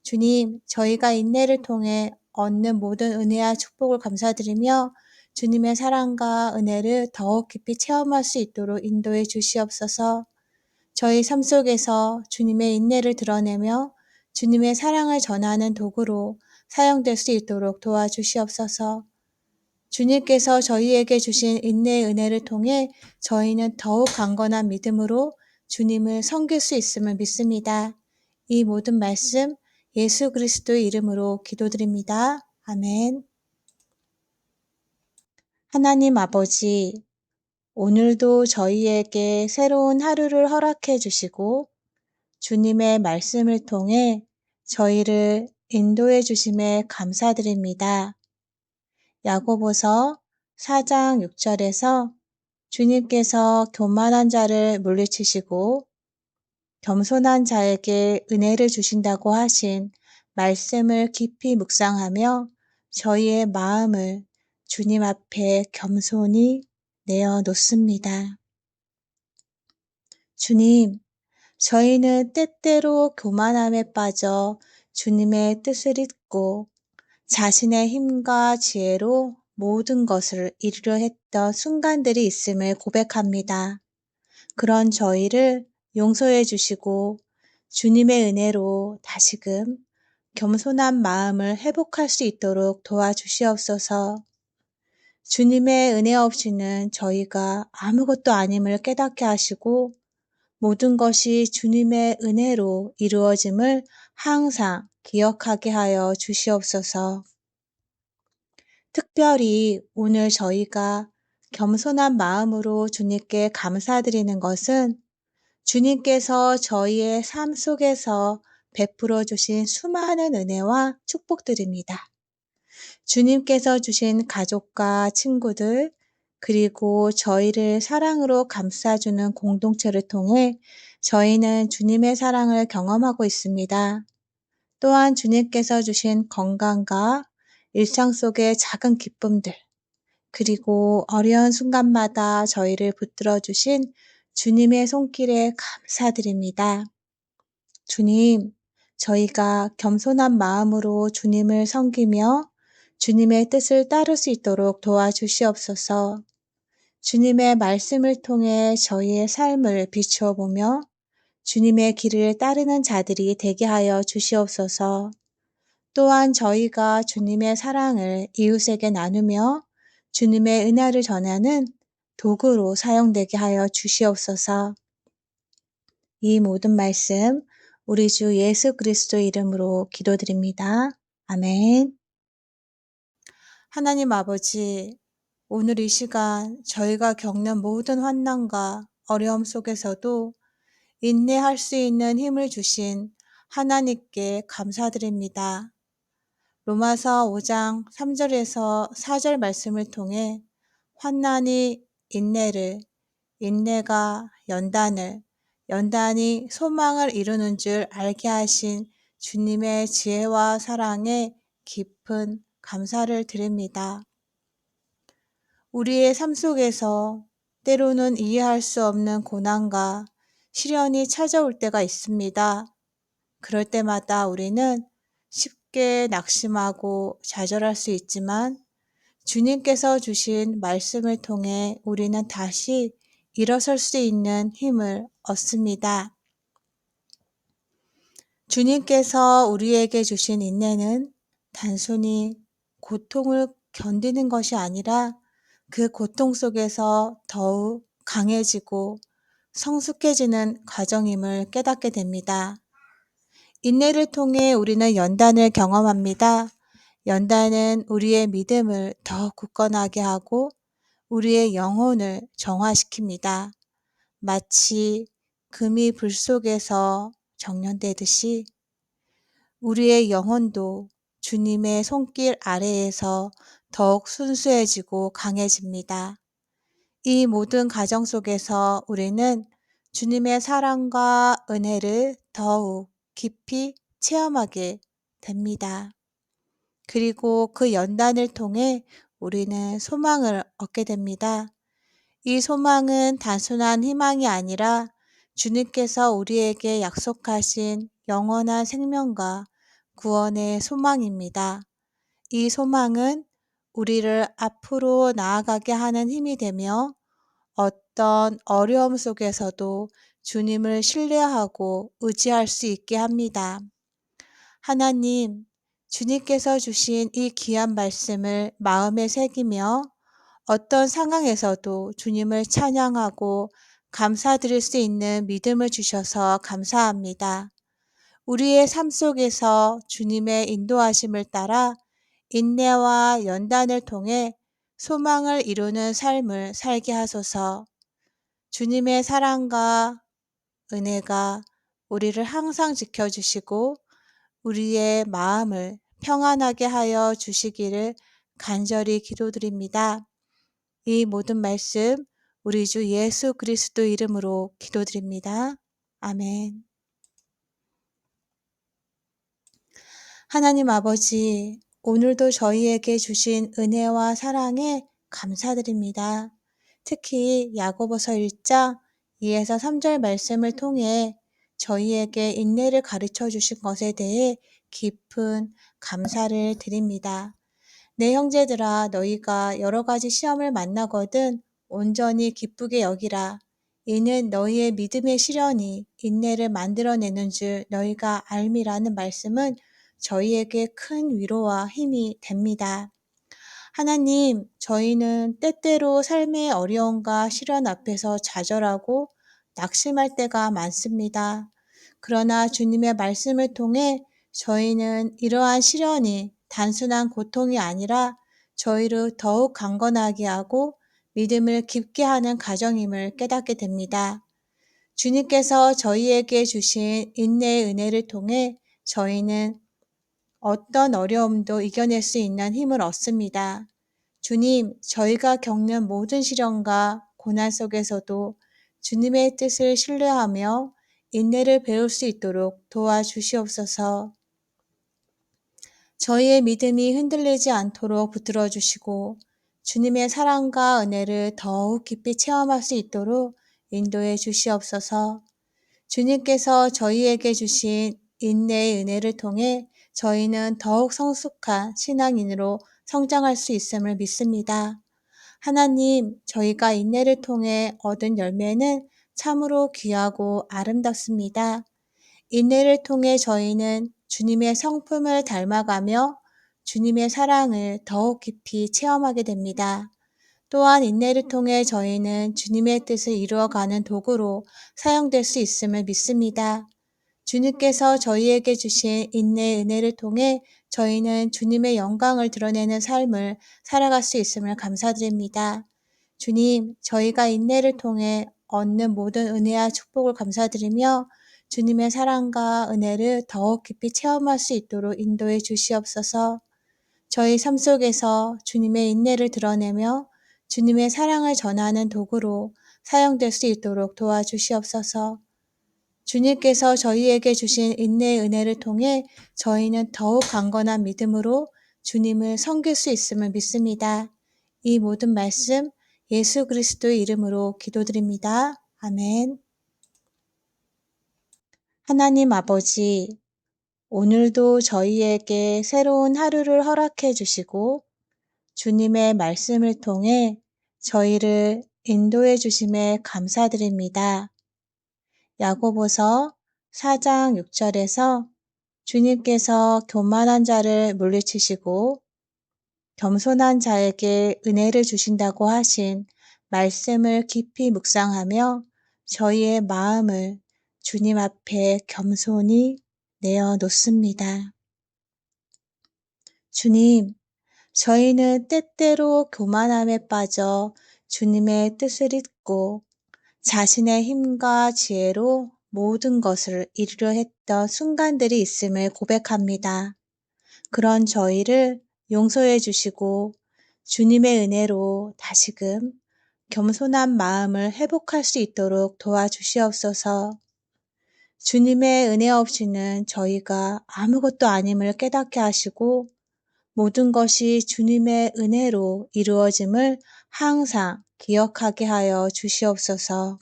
주님, 저희가 인내를 통해 얻는 모든 은혜와 축복을 감사드리며 주님의 사랑과 은혜를 더욱 깊이 체험할 수 있도록 인도해 주시옵소서. 저희 삶 속에서 주님의 인내를 드러내며 주님의 사랑을 전하는 도구로 사용될 수 있도록 도와주시옵소서. 주님께서 저희에게 주신 인내의 은혜를 통해 저희는 더욱 강건한 믿음으로 주님을 섬길 수 있음을 믿습니다. 이 모든 말씀 예수 그리스도의 이름으로 기도드립니다. 아멘. 하나님 아버지, 오늘도 저희에게 새로운 하루를 허락해 주시고 주님의 말씀을 통해 저희를 인도해 주심에 감사드립니다. 야고보서 4장 6절에서 주님께서 교만한 자를 물리치시고 겸손한 자에게 은혜를 주신다고 하신 말씀을 깊이 묵상하며 저희의 마음을 주님 앞에 겸손히 내어놓습니다. 주님, 저희는 때때로 교만함에 빠져 주님의 뜻을 잊고 자신의 힘과 지혜로 모든 것을 이루려 했던 순간들이 있음을 고백합니다. 그런 저희를 용서해 주시고 주님의 은혜로 다시금 겸손한 마음을 회복할 수 있도록 도와주시옵소서. 주님의 은혜 없이는 저희가 아무것도 아님을 깨닫게 하시고 모든 것이 주님의 은혜로 이루어짐을 항상 기억하게 하여 주시옵소서. 특별히 오늘 저희가 겸손한 마음으로 주님께 감사드리는 것은 주님께서 저희의 삶 속에서 베풀어 주신 수많은 은혜와 축복들입니다. 주님께서 주신 가족과 친구들, 그리고 저희를 사랑으로 감싸주는 공동체를 통해 저희는 주님의 사랑을 경험하고 있습니다. 또한 주님께서 주신 건강과 일상 속의 작은 기쁨들, 그리고 어려운 순간마다 저희를 붙들어 주신 주님의 손길에 감사드립니다. 주님, 저희가 겸손한 마음으로 주님을 섬기며 주님의 뜻을 따를 수 있도록 도와주시옵소서. 주님의 말씀을 통해 저희의 삶을 비추어 보며 주님의 길을 따르는 자들이 되게 하여 주시옵소서. 또한 저희가 주님의 사랑을 이웃에게 나누며 주님의 은혜를 전하는 도구로 사용되게 하여 주시옵소서. 이 모든 말씀 우리 주 예수 그리스도 이름으로 기도드립니다. 아멘. 하나님 아버지, 오늘 이 시간 저희가 겪는 모든 환난과 어려움 속에서도 인내할 수 있는 힘을 주신 하나님께 감사드립니다. 로마서 5장 3절에서 4절 말씀을 통해 환난이 인내를, 인내가 연단을, 연단이 소망을 이루는 줄 알게 하신 주님의 지혜와 사랑에 깊은 감사를 드립니다. 우리의 삶 속에서 때로는 이해할 수 없는 고난과 시련이 찾아올 때가 있습니다. 그럴 때마다 우리는 쉽게 낙심하고 좌절할 수 있지만 주님께서 주신 말씀을 통해 우리는 다시 일어설 수 있는 힘을 얻습니다. 주님께서 우리에게 주신 인내는 단순히 고통을 견디는 것이 아니라 그 고통 속에서 더욱 강해지고 성숙해지는 과정임을 깨닫게 됩니다. 인내를 통해 우리는 연단을 경험합니다. 연단은 우리의 믿음을 더 굳건하게 하고 우리의 영혼을 정화시킵니다. 마치 금이 불 속에서 정련되듯이 우리의 영혼도 주님의 손길 아래에서 더욱 순수해지고 강해집니다. 이 모든 과정 속에서 우리는 주님의 사랑과 은혜를 더욱 깊이 체험하게 됩니다. 그리고 그 연단을 통해 우리는 소망을 얻게 됩니다. 이 소망은 단순한 희망이 아니라 주님께서 우리에게 약속하신 영원한 생명과 구원의 소망입니다. 이 소망은 우리를 앞으로 나아가게 하는 힘이 되며 어떤 어려움 속에서도 주님을 신뢰하고 의지할 수 있게 합니다. 하나님, 주님께서 주신 이 귀한 말씀을 마음에 새기며 어떤 상황에서도 주님을 찬양하고 감사드릴 수 있는 믿음을 주셔서 감사합니다. 우리의 삶 속에서 주님의 인도하심을 따라 인내와 연단을 통해 소망을 이루는 삶을 살게 하소서. 주님의 사랑과 은혜가 우리를 항상 지켜주시고 우리의 마음을 평안하게 하여 주시기를 간절히 기도드립니다. 이 모든 말씀 우리 주 예수 그리스도 이름으로 기도드립니다. 아멘. 하나님 아버지, 오늘도 저희에게 주신 은혜와 사랑에 감사드립니다. 특히 야고보서 1장 2에서 3절 말씀을 통해 저희에게 인내를 가르쳐 주신 것에 대해 깊은 감사를 드립니다. 내 형제들아, 너희가 여러 가지 시험을 만나거든 온전히 기쁘게 여기라. 이는 너희의 믿음의 시련이 인내를 만들어내는 줄 너희가 알미라는 말씀은 저희에게 큰 위로와 힘이 됩니다. 하나님, 저희는 때때로 삶의 어려움과 시련 앞에서 좌절하고 낙심할 때가 많습니다. 그러나 주님의 말씀을 통해 저희는 이러한 시련이 단순한 고통이 아니라 저희를 더욱 강건하게 하고 믿음을 깊게 하는 과정임을 깨닫게 됩니다. 주님께서 저희에게 주신 인내의 은혜를 통해 저희는 어떤 어려움도 이겨낼 수 있는 힘을 얻습니다. 주님, 저희가 겪는 모든 시련과 고난 속에서도 주님의 뜻을 신뢰하며 인내를 배울 수 있도록 도와주시옵소서. 저희의 믿음이 흔들리지 않도록 붙들어 주시고 주님의 사랑과 은혜를 더욱 깊이 체험할 수 있도록 인도해 주시옵소서. 주님께서 저희에게 주신 인내의 은혜를 통해 저희는 더욱 성숙한 신앙인으로 성장할 수 있음을 믿습니다. 하나님, 저희가 인내를 통해 얻은 열매는 참으로 귀하고 아름답습니다. 인내를 통해 저희는 주님의 성품을 닮아가며 주님의 사랑을 더욱 깊이 체험하게 됩니다. 또한 인내를 통해 저희는 주님의 뜻을 이루어가는 도구로 사용될 수 있음을 믿습니다. 주님께서 저희에게 주신 인내의 은혜를 통해 저희는 주님의 영광을 드러내는 삶을 살아갈 수 있음을 감사드립니다. 주님, 저희가 인내를 통해 얻는 모든 은혜와 축복을 감사드리며 주님의 사랑과 은혜를 더욱 깊이 체험할 수 있도록 인도해 주시옵소서. 저희 삶 속에서 주님의 인내를 드러내며 주님의 사랑을 전하는 도구로 사용될 수 있도록 도와주시옵소서. 주님께서 저희에게 주신 인내의 은혜를 통해 저희는 더욱 강건한 믿음으로 주님을 섬길 수 있음을 믿습니다. 이 모든 말씀 예수 그리스도의 이름으로 기도드립니다. 아멘. 하나님 아버지, 오늘도 저희에게 새로운 하루를 허락해 주시고 주님의 말씀을 통해 저희를 인도해 주심에 감사드립니다. 야고보서 4장 6절에서 주님께서 교만한 자를 물리치시고 겸손한 자에게 은혜를 주신다고 하신 말씀을 깊이 묵상하며 저희의 마음을 주님 앞에 겸손히 내어 놓습니다. 주님, 저희는 때때로 교만함에 빠져 주님의 뜻을 잊고 자신의 힘과 지혜로 모든 것을 이루려 했던 순간들이 있음을 고백합니다. 그런 저희를 용서해 주시고 주님의 은혜로 다시금 겸손한 마음을 회복할 수 있도록 도와주시옵소서. 주님의 은혜 없이는 저희가 아무것도 아님을 깨닫게 하시고 모든 것이 주님의 은혜로 이루어짐을 항상 기억하게 하여 주시옵소서.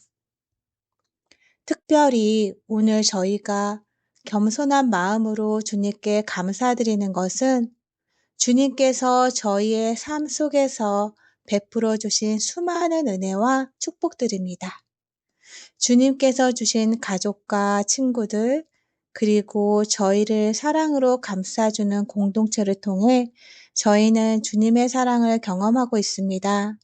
특별히 오늘 저희가 겸손한 마음으로 주님께 감사드리는 것은 주님께서 저희의 삶 속에서 베풀어 주신 수많은 은혜와 축복들입니다. 주님께서 주신 가족과 친구들, 그리고 저희를 사랑으로 감싸주는 공동체를 통해 저희는 주님의 사랑을 경험하고 있습니다.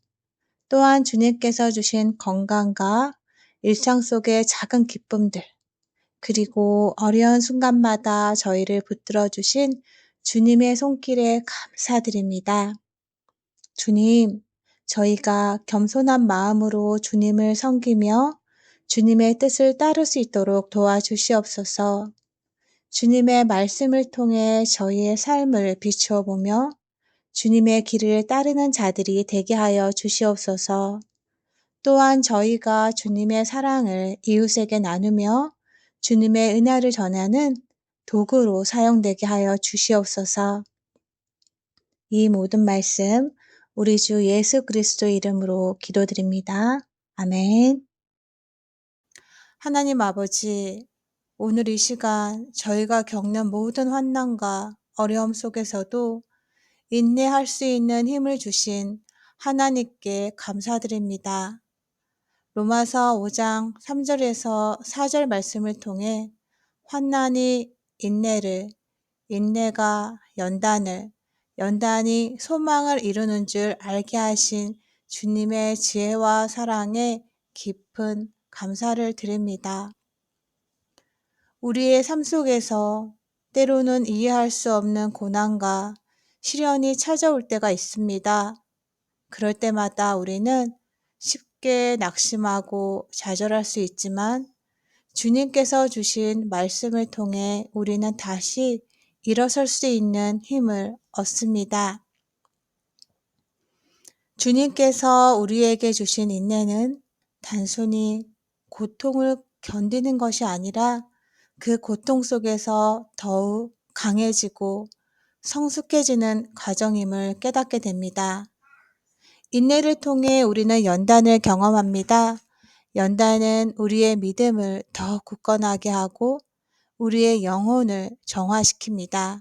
또한 주님께서 주신 건강과 일상 속의 작은 기쁨들, 그리고 어려운 순간마다 저희를 붙들어 주신 주님의 손길에 감사드립니다. 주님, 저희가 겸손한 마음으로 주님을 섬기며 주님의 뜻을 따를 수 있도록 도와주시옵소서. 주님의 말씀을 통해 저희의 삶을 비추어 보며 주님의 길을 따르는 자들이 되게 하여 주시옵소서. 또한 저희가 주님의 사랑을 이웃에게 나누며 주님의 은혜를 전하는 도구로 사용되게 하여 주시옵소서. 이 모든 말씀 우리 주 예수 그리스도 이름으로 기도드립니다. 아멘. 하나님 아버지, 오늘 이 시간 저희가 겪는 모든 환난과 어려움 속에서도 인내할 수 있는 힘을 주신 하나님께 감사드립니다. 로마서 5장 3절에서 4절 말씀을 통해 환난이 인내를, 인내가 연단을, 연단이 소망을 이루는 줄 알게 하신 주님의 지혜와 사랑에 깊은 감사를 드립니다. 우리의 삶 속에서 때로는 이해할 수 없는 고난과 시련이 찾아올 때가 있습니다. 그럴 때마다 우리는 쉽게 낙심하고 좌절할 수 있지만 주님께서 주신 말씀을 통해 우리는 다시 일어설 수 있는 힘을 얻습니다. 주님께서 우리에게 주신 인내는 단순히 고통을 견디는 것이 아니라 그 고통 속에서 더욱 강해지고 성숙해지는 과정임을 깨닫게 됩니다. 인내를 통해 우리는 연단을 경험합니다. 연단은 우리의 믿음을 더 굳건하게 하고 우리의 영혼을 정화시킵니다.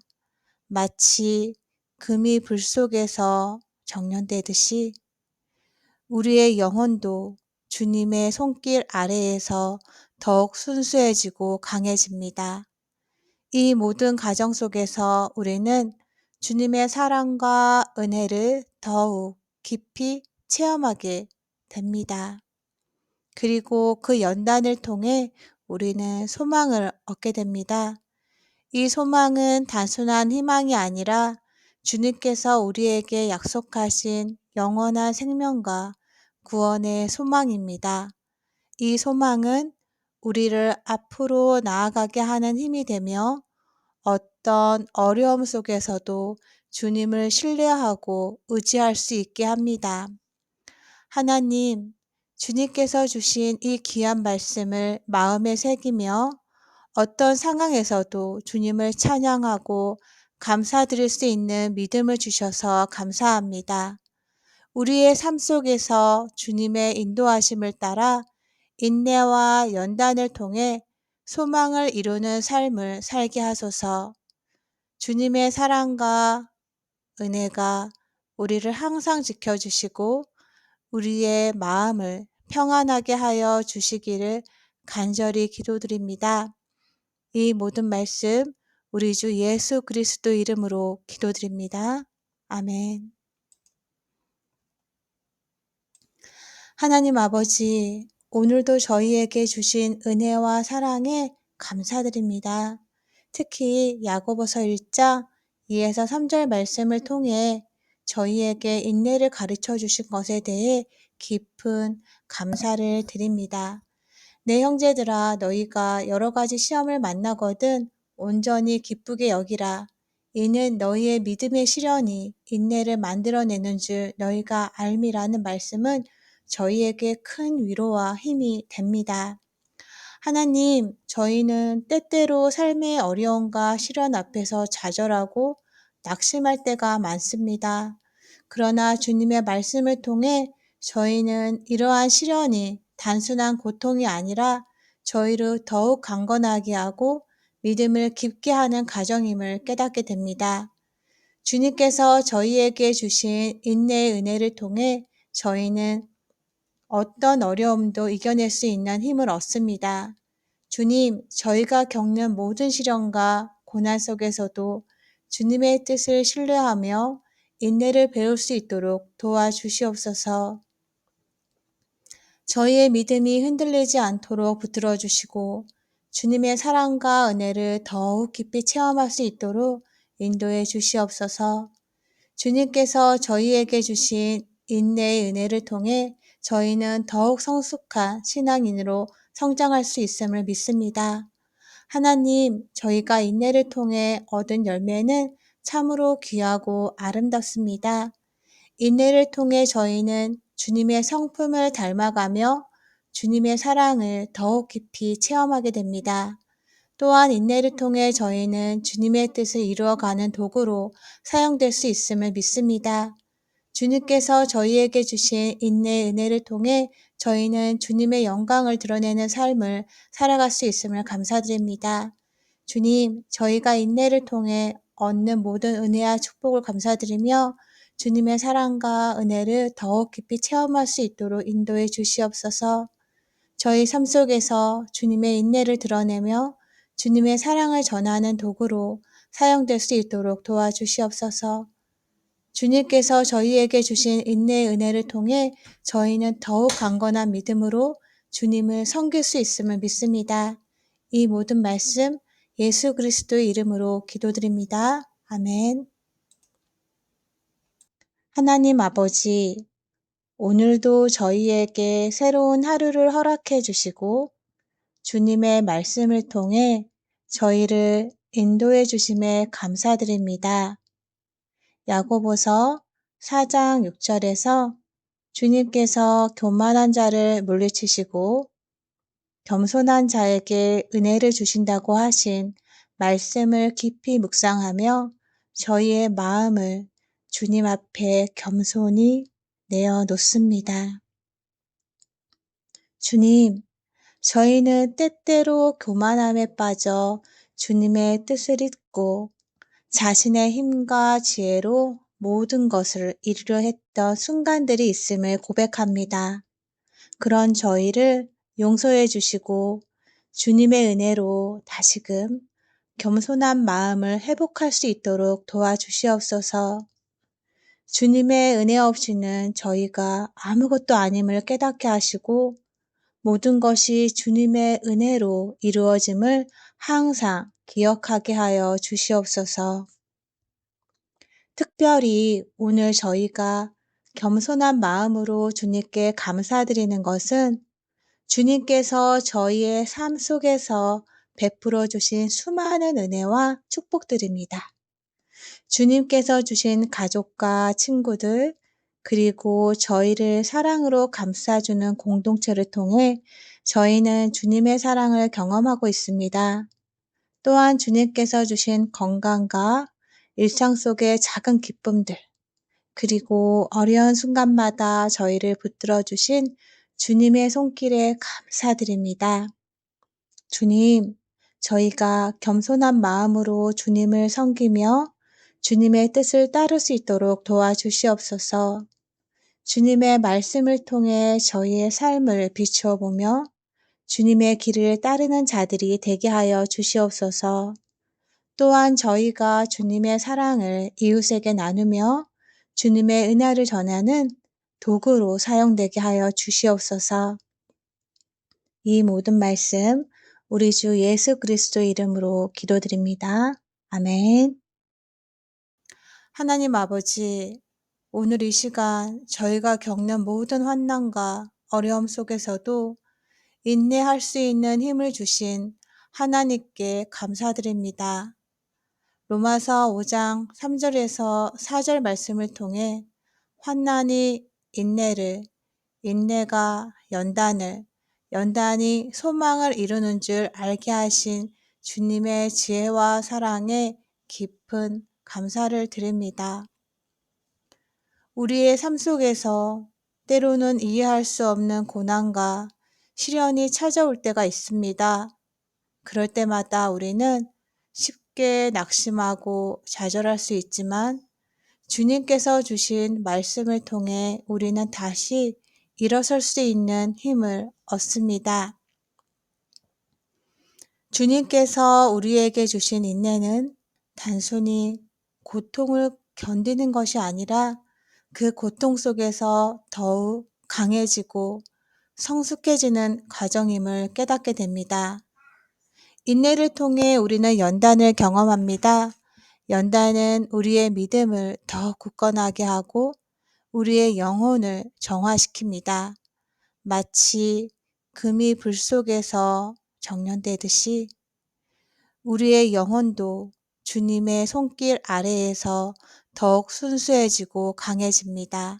마치 금이 불 속에서 정련되듯이 우리의 영혼도 주님의 손길 아래에서 더욱 순수해지고 강해집니다. 이 모든 과정 속에서 우리는 주님의 사랑과 은혜를 더욱 깊이 체험하게 됩니다. 그리고 그 연단을 통해 우리는 소망을 얻게 됩니다. 이 소망은 단순한 희망이 아니라 주님께서 우리에게 약속하신 영원한 생명과 구원의 소망입니다. 이 소망은 우리를 앞으로 나아가게 하는 힘이 되며 어떤 어려움 속에서도 주님을 신뢰하고 의지할 수 있게 합니다. 하나님, 주님께서 주신 이 귀한 말씀을 마음에 새기며 어떤 상황에서도 주님을 찬양하고 감사드릴 수 있는 믿음을 주셔서 감사합니다. 우리의 삶 속에서 주님의 인도하심을 따라 인내와 연단을 통해 소망을 이루는 삶을 살게 하소서. 주님의 사랑과 은혜가 우리를 항상 지켜주시고 우리의 마음을 평안하게 하여 주시기를 간절히 기도드립니다. 이 모든 말씀 우리 주 예수 그리스도 이름으로 기도드립니다. 아멘. 하나님 아버지, 오늘도 저희에게 주신 은혜와 사랑에 감사드립니다. 특히 야고보서 1장 2에서 3절 말씀을 통해 저희에게 인내를 가르쳐 주신 것에 대해 깊은 감사를 드립니다. 내 형제들아, 너희가 여러 가지 시험을 만나거든 온전히 기쁘게 여기라. 이는 너희의 믿음의 시련이 인내를 만들어내는 줄 너희가 알미라는 말씀은 저희에게 큰 위로와 힘이 됩니다. 하나님, 저희는 때때로 삶의 어려움과 시련 앞에서 좌절하고 낙심할 때가 많습니다. 그러나 주님의 말씀을 통해 저희는 이러한 시련이 단순한 고통이 아니라 저희를 더욱 강건하게 하고 믿음을 깊게 하는 과정임을 깨닫게 됩니다. 주님께서 저희에게 주신 인내의 은혜를 통해 저희는 어떤 어려움도 이겨낼 수 있는 힘을 얻습니다. 주님, 저희가 겪는 모든 시련과 고난 속에서도 주님의 뜻을 신뢰하며 인내를 배울 수 있도록 도와주시옵소서. 저희의 믿음이 흔들리지 않도록 붙들어 주시고 주님의 사랑과 은혜를 더욱 깊이 체험할 수 있도록 인도해 주시옵소서. 주님께서 저희에게 주신 인내의 은혜를 통해 저희는 더욱 성숙한 신앙인으로 성장할 수 있음을 믿습니다. 하나님, 저희가 인내를 통해 얻은 열매는 참으로 귀하고 아름답습니다. 인내를 통해 저희는 주님의 성품을 닮아가며 주님의 사랑을 더욱 깊이 체험하게 됩니다. 또한 인내를 통해 저희는 주님의 뜻을 이루어가는 도구로 사용될 수 있음을 믿습니다. 주님께서 저희에게 주신 인내의 은혜를 통해 저희는 주님의 영광을 드러내는 삶을 살아갈 수 있음을 감사드립니다. 주님, 저희가 인내를 통해 얻는 모든 은혜와 축복을 감사드리며 주님의 사랑과 은혜를 더욱 깊이 체험할 수 있도록 인도해 주시옵소서. 저희 삶 속에서 주님의 인내를 드러내며 주님의 사랑을 전하는 도구로 사용될 수 있도록 도와주시옵소서. 주님께서 저희에게 주신 인내의 은혜를 통해 저희는 더욱 강건한 믿음으로 주님을 섬길 수 있음을 믿습니다. 이 모든 말씀 예수 그리스도의 이름으로 기도드립니다. 아멘. 하나님 아버지, 오늘도 저희에게 새로운 하루를 허락해 주시고 주님의 말씀을 통해 저희를 인도해 주심에 감사드립니다. 야고보서 4장 6절에서 주님께서 교만한 자를 물리치시고 겸손한 자에게 은혜를 주신다고 하신 말씀을 깊이 묵상하며 저희의 마음을 주님 앞에 겸손히 내어놓습니다. 주님, 저희는 때때로 교만함에 빠져 주님의 뜻을 잊고 자신의 힘과 지혜로 모든 것을 이루려 했던 순간들이 있음을 고백합니다. 그런 저희를 용서해 주시고 주님의 은혜로 다시금 겸손한 마음을 회복할 수 있도록 도와주시옵소서. 주님의 은혜 없이는 저희가 아무것도 아님을 깨닫게 하시고 모든 것이 주님의 은혜로 이루어짐을 항상 기억하게 하여 주시옵소서. 특별히 오늘 저희가 겸손한 마음으로 주님께 감사드리는 것은 주님께서 저희의 삶 속에서 베풀어 주신 수많은 은혜와 축복들입니다. 주님께서 주신 가족과 친구들, 그리고 저희를 사랑으로 감싸주는 공동체를 통해 저희는 주님의 사랑을 경험하고 있습니다. 또한 주님께서 주신 건강과 일상 속의 작은 기쁨들, 그리고 어려운 순간마다 저희를 붙들어 주신 주님의 손길에 감사드립니다. 주님, 저희가 겸손한 마음으로 주님을 섬기며 주님의 뜻을 따를 수 있도록 도와주시옵소서. 주님의 말씀을 통해 저희의 삶을 비추어 보며 주님의 길을 따르는 자들이 되게 하여 주시옵소서. 또한 저희가 주님의 사랑을 이웃에게 나누며 주님의 은혜를 전하는 도구로 사용되게 하여 주시옵소서. 이 모든 말씀 우리 주 예수 그리스도 이름으로 기도드립니다. 아멘. 하나님 아버지, 오늘 이 시간 저희가 겪는 모든 환난과 어려움 속에서도 인내할 수 있는 힘을 주신 하나님께 감사드립니다. 로마서 5장 3절에서 4절 말씀을 통해 환난이 인내를, 인내가 연단을, 연단이 소망을 이루는 줄 알게 하신 주님의 지혜와 사랑에 깊은 감사를 드립니다. 우리의 삶 속에서 때로는 이해할 수 없는 고난과 시련이 찾아올 때가 있습니다. 그럴 때마다 우리는 쉽게 낙심하고 좌절할 수 있지만 주님께서 주신 말씀을 통해 우리는 다시 일어설 수 있는 힘을 얻습니다. 주님께서 우리에게 주신 인내는 단순히 고통을 견디는 것이 아니라 그 고통 속에서 더욱 강해지고 성숙해지는 과정임을 깨닫게 됩니다. 인내를 통해 우리는 연단을 경험합니다. 연단은 우리의 믿음을 더 굳건하게 하고 우리의 영혼을 정화시킵니다. 마치 금이 불 속에서 정련되듯이 우리의 영혼도 주님의 손길 아래에서 더욱 순수해지고 강해집니다.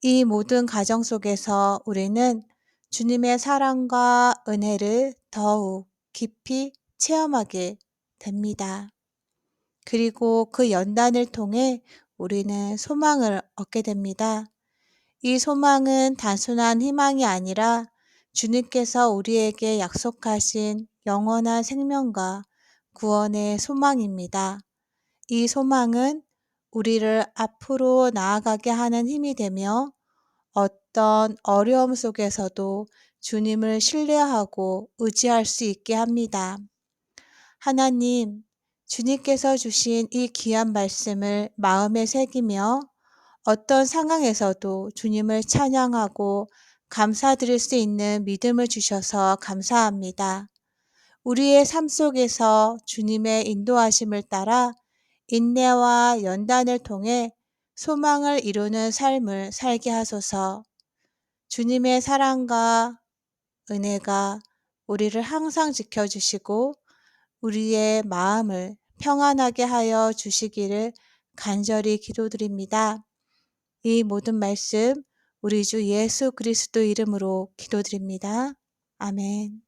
이 모든 과정 속에서 우리는 주님의 사랑과 은혜를 더욱 깊이 체험하게 됩니다. 그리고 그 연단을 통해 우리는 소망을 얻게 됩니다. 이 소망은 단순한 희망이 아니라 주님께서 우리에게 약속하신 영원한 생명과 구원의 소망입니다. 이 소망은 우리를 앞으로 나아가게 하는 힘이 되며 어떤 어려움 속에서도 주님을 신뢰하고 의지할 수 있게 합니다. 하나님, 주님께서 주신 이 귀한 말씀을 마음에 새기며 어떤 상황에서도 주님을 찬양하고 감사드릴 수 있는 믿음을 주셔서 감사합니다. 우리의 삶 속에서 주님의 인도하심을 따라 인내와 연단을 통해 소망을 이루는 삶을 살게 하소서. 주님의 사랑과 은혜가 우리를 항상 지켜주시고 우리의 마음을 평안하게 하여 주시기를 간절히 기도드립니다. 이 모든 말씀 우리 주 예수 그리스도 이름으로 기도드립니다. 아멘.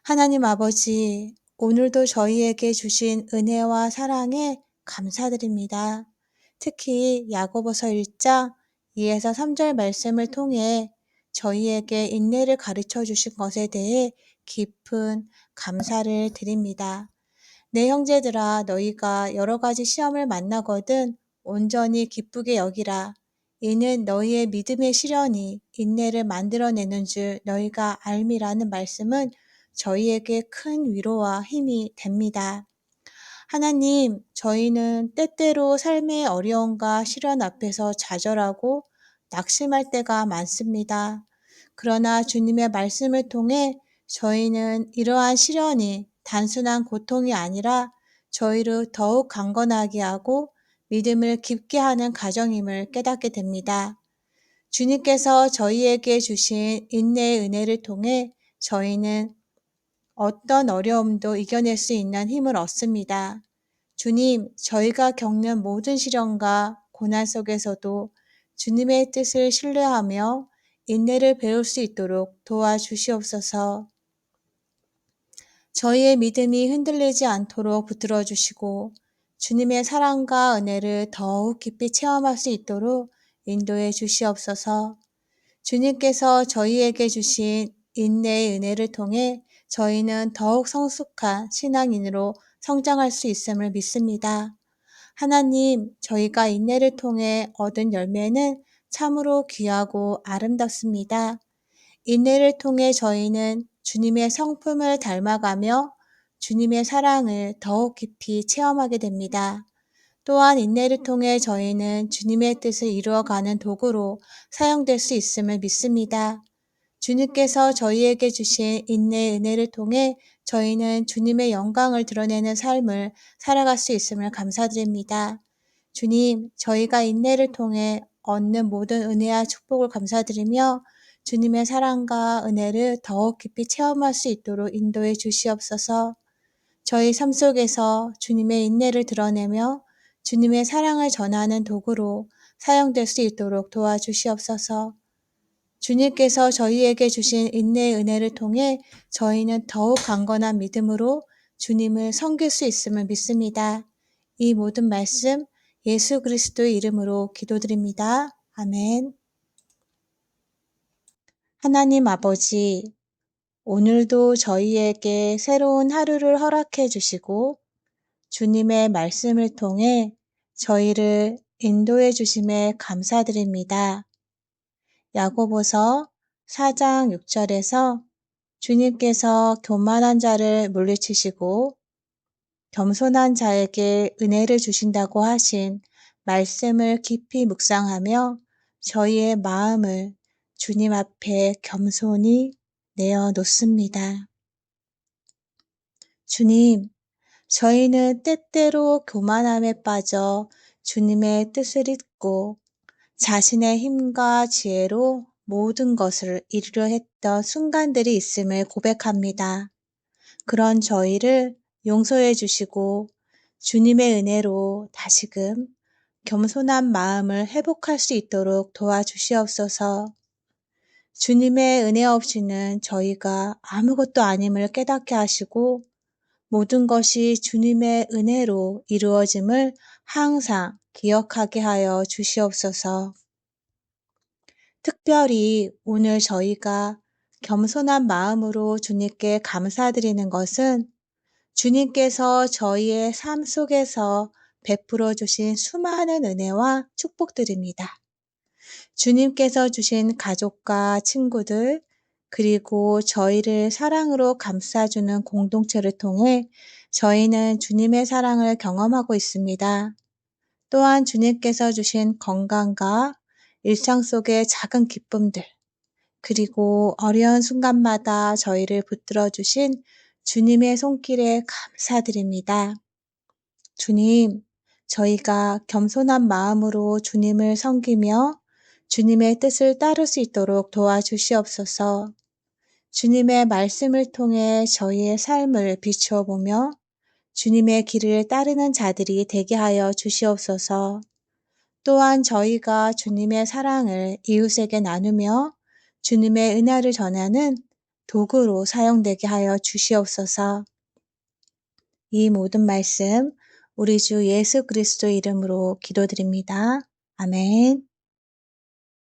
하나님 아버지, 오늘도 저희에게 주신 은혜와 사랑에 감사드립니다. 특히 야고보서 1장 2에서 3절 말씀을 통해 저희에게 인내를 가르쳐 주신 것에 대해 깊은 감사를 드립니다. 내 형제들아, 너희가 여러 가지 시험을 만나거든 온전히 기쁘게 여기라. 이는 너희의 믿음의 시련이 인내를 만들어내는 줄 너희가 알미라는 말씀은 저희에게 큰 위로와 힘이 됩니다. 하나님, 저희는 때때로 삶의 어려움과 시련 앞에서 좌절하고 낙심할 때가 많습니다. 그러나 주님의 말씀을 통해 저희는 이러한 시련이 단순한 고통이 아니라 저희를 더욱 강건하게 하고 믿음을 깊게 하는 과정임을 깨닫게 됩니다. 주님께서 저희에게 주신 인내의 은혜를 통해 저희는 어떤 어려움도 이겨낼 수 있는 힘을 얻습니다. 주님, 저희가 겪는 모든 시련과 고난 속에서도 주님의 뜻을 신뢰하며 인내를 배울 수 있도록 도와주시옵소서. 저희의 믿음이 흔들리지 않도록 붙들어 주시고 주님의 사랑과 은혜를 더욱 깊이 체험할 수 있도록 인도해 주시옵소서. 주님께서 저희에게 주신 인내의 은혜를 통해 저희는 더욱 성숙한 신앙인으로 성장할 수 있음을 믿습니다. 하나님, 저희가 인내를 통해 얻은 열매는 참으로 귀하고 아름답습니다. 인내를 통해 저희는 주님의 성품을 닮아가며 주님의 사랑을 더욱 깊이 체험하게 됩니다. 또한 인내를 통해 저희는 주님의 뜻을 이루어가는 도구로 사용될 수 있음을 믿습니다. 주님께서 저희에게 주신 인내의 은혜를 통해 저희는 주님의 영광을 드러내는 삶을 살아갈 수 있음을 감사드립니다. 주님, 저희가 인내를 통해 얻는 모든 은혜와 축복을 감사드리며 주님의 사랑과 은혜를 더욱 깊이 체험할 수 있도록 인도해 주시옵소서. 저희 삶 속에서 주님의 인내를 드러내며 주님의 사랑을 전하는 도구로 사용될 수 있도록 도와주시옵소서. 주님께서 저희에게 주신 인내의 은혜를 통해 저희는 더욱 강건한 믿음으로 주님을 섬길 수 있음을 믿습니다. 이 모든 말씀 예수 그리스도의 이름으로 기도드립니다. 아멘. 하나님 아버지, 오늘도 저희에게 새로운 하루를 허락해 주시고 주님의 말씀을 통해 저희를 인도해 주심에 감사드립니다. 야고보서 4장 6절에서 주님께서 교만한 자를 물리치시고 겸손한 자에게 은혜를 주신다고 하신 말씀을 깊이 묵상하며 저희의 마음을 주님 앞에 겸손히 내어 놓습니다. 주님, 저희는 때때로 교만함에 빠져 주님의 뜻을 잊고 자신의 힘과 지혜로 모든 것을 이루려 했던 순간들이 있음을 고백합니다. 그런 저희를 용서해 주시고 주님의 은혜로 다시금 겸손한 마음을 회복할 수 있도록 도와주시옵소서. 주님의 은혜 없이는 저희가 아무것도 아님을 깨닫게 하시고 모든 것이 주님의 은혜로 이루어짐을 항상 기억하게 하여 주시옵소서. 특별히 오늘 저희가 겸손한 마음으로 주님께 감사드리는 것은 주님께서 저희의 삶 속에서 베풀어 주신 수많은 은혜와 축복들입니다. 주님께서 주신 가족과 친구들, 그리고 저희를 사랑으로 감싸주는 공동체를 통해 저희는 주님의 사랑을 경험하고 있습니다. 또한 주님께서 주신 건강과 일상 속의 작은 기쁨들, 그리고 어려운 순간마다 저희를 붙들어 주신 주님의 손길에 감사드립니다. 주님, 저희가 겸손한 마음으로 주님을 섬기며 주님의 뜻을 따를 수 있도록 도와주시옵소서. 주님의 말씀을 통해 저희의 삶을 비추어 보며 주님의 길을 따르는 자들이 되게 하여 주시옵소서. 또한 저희가 주님의 사랑을 이웃에게 나누며 주님의 은혜를 전하는 도구로 사용되게 하여 주시옵소서. 이 모든 말씀 우리 주 예수 그리스도 이름으로 기도드립니다. 아멘.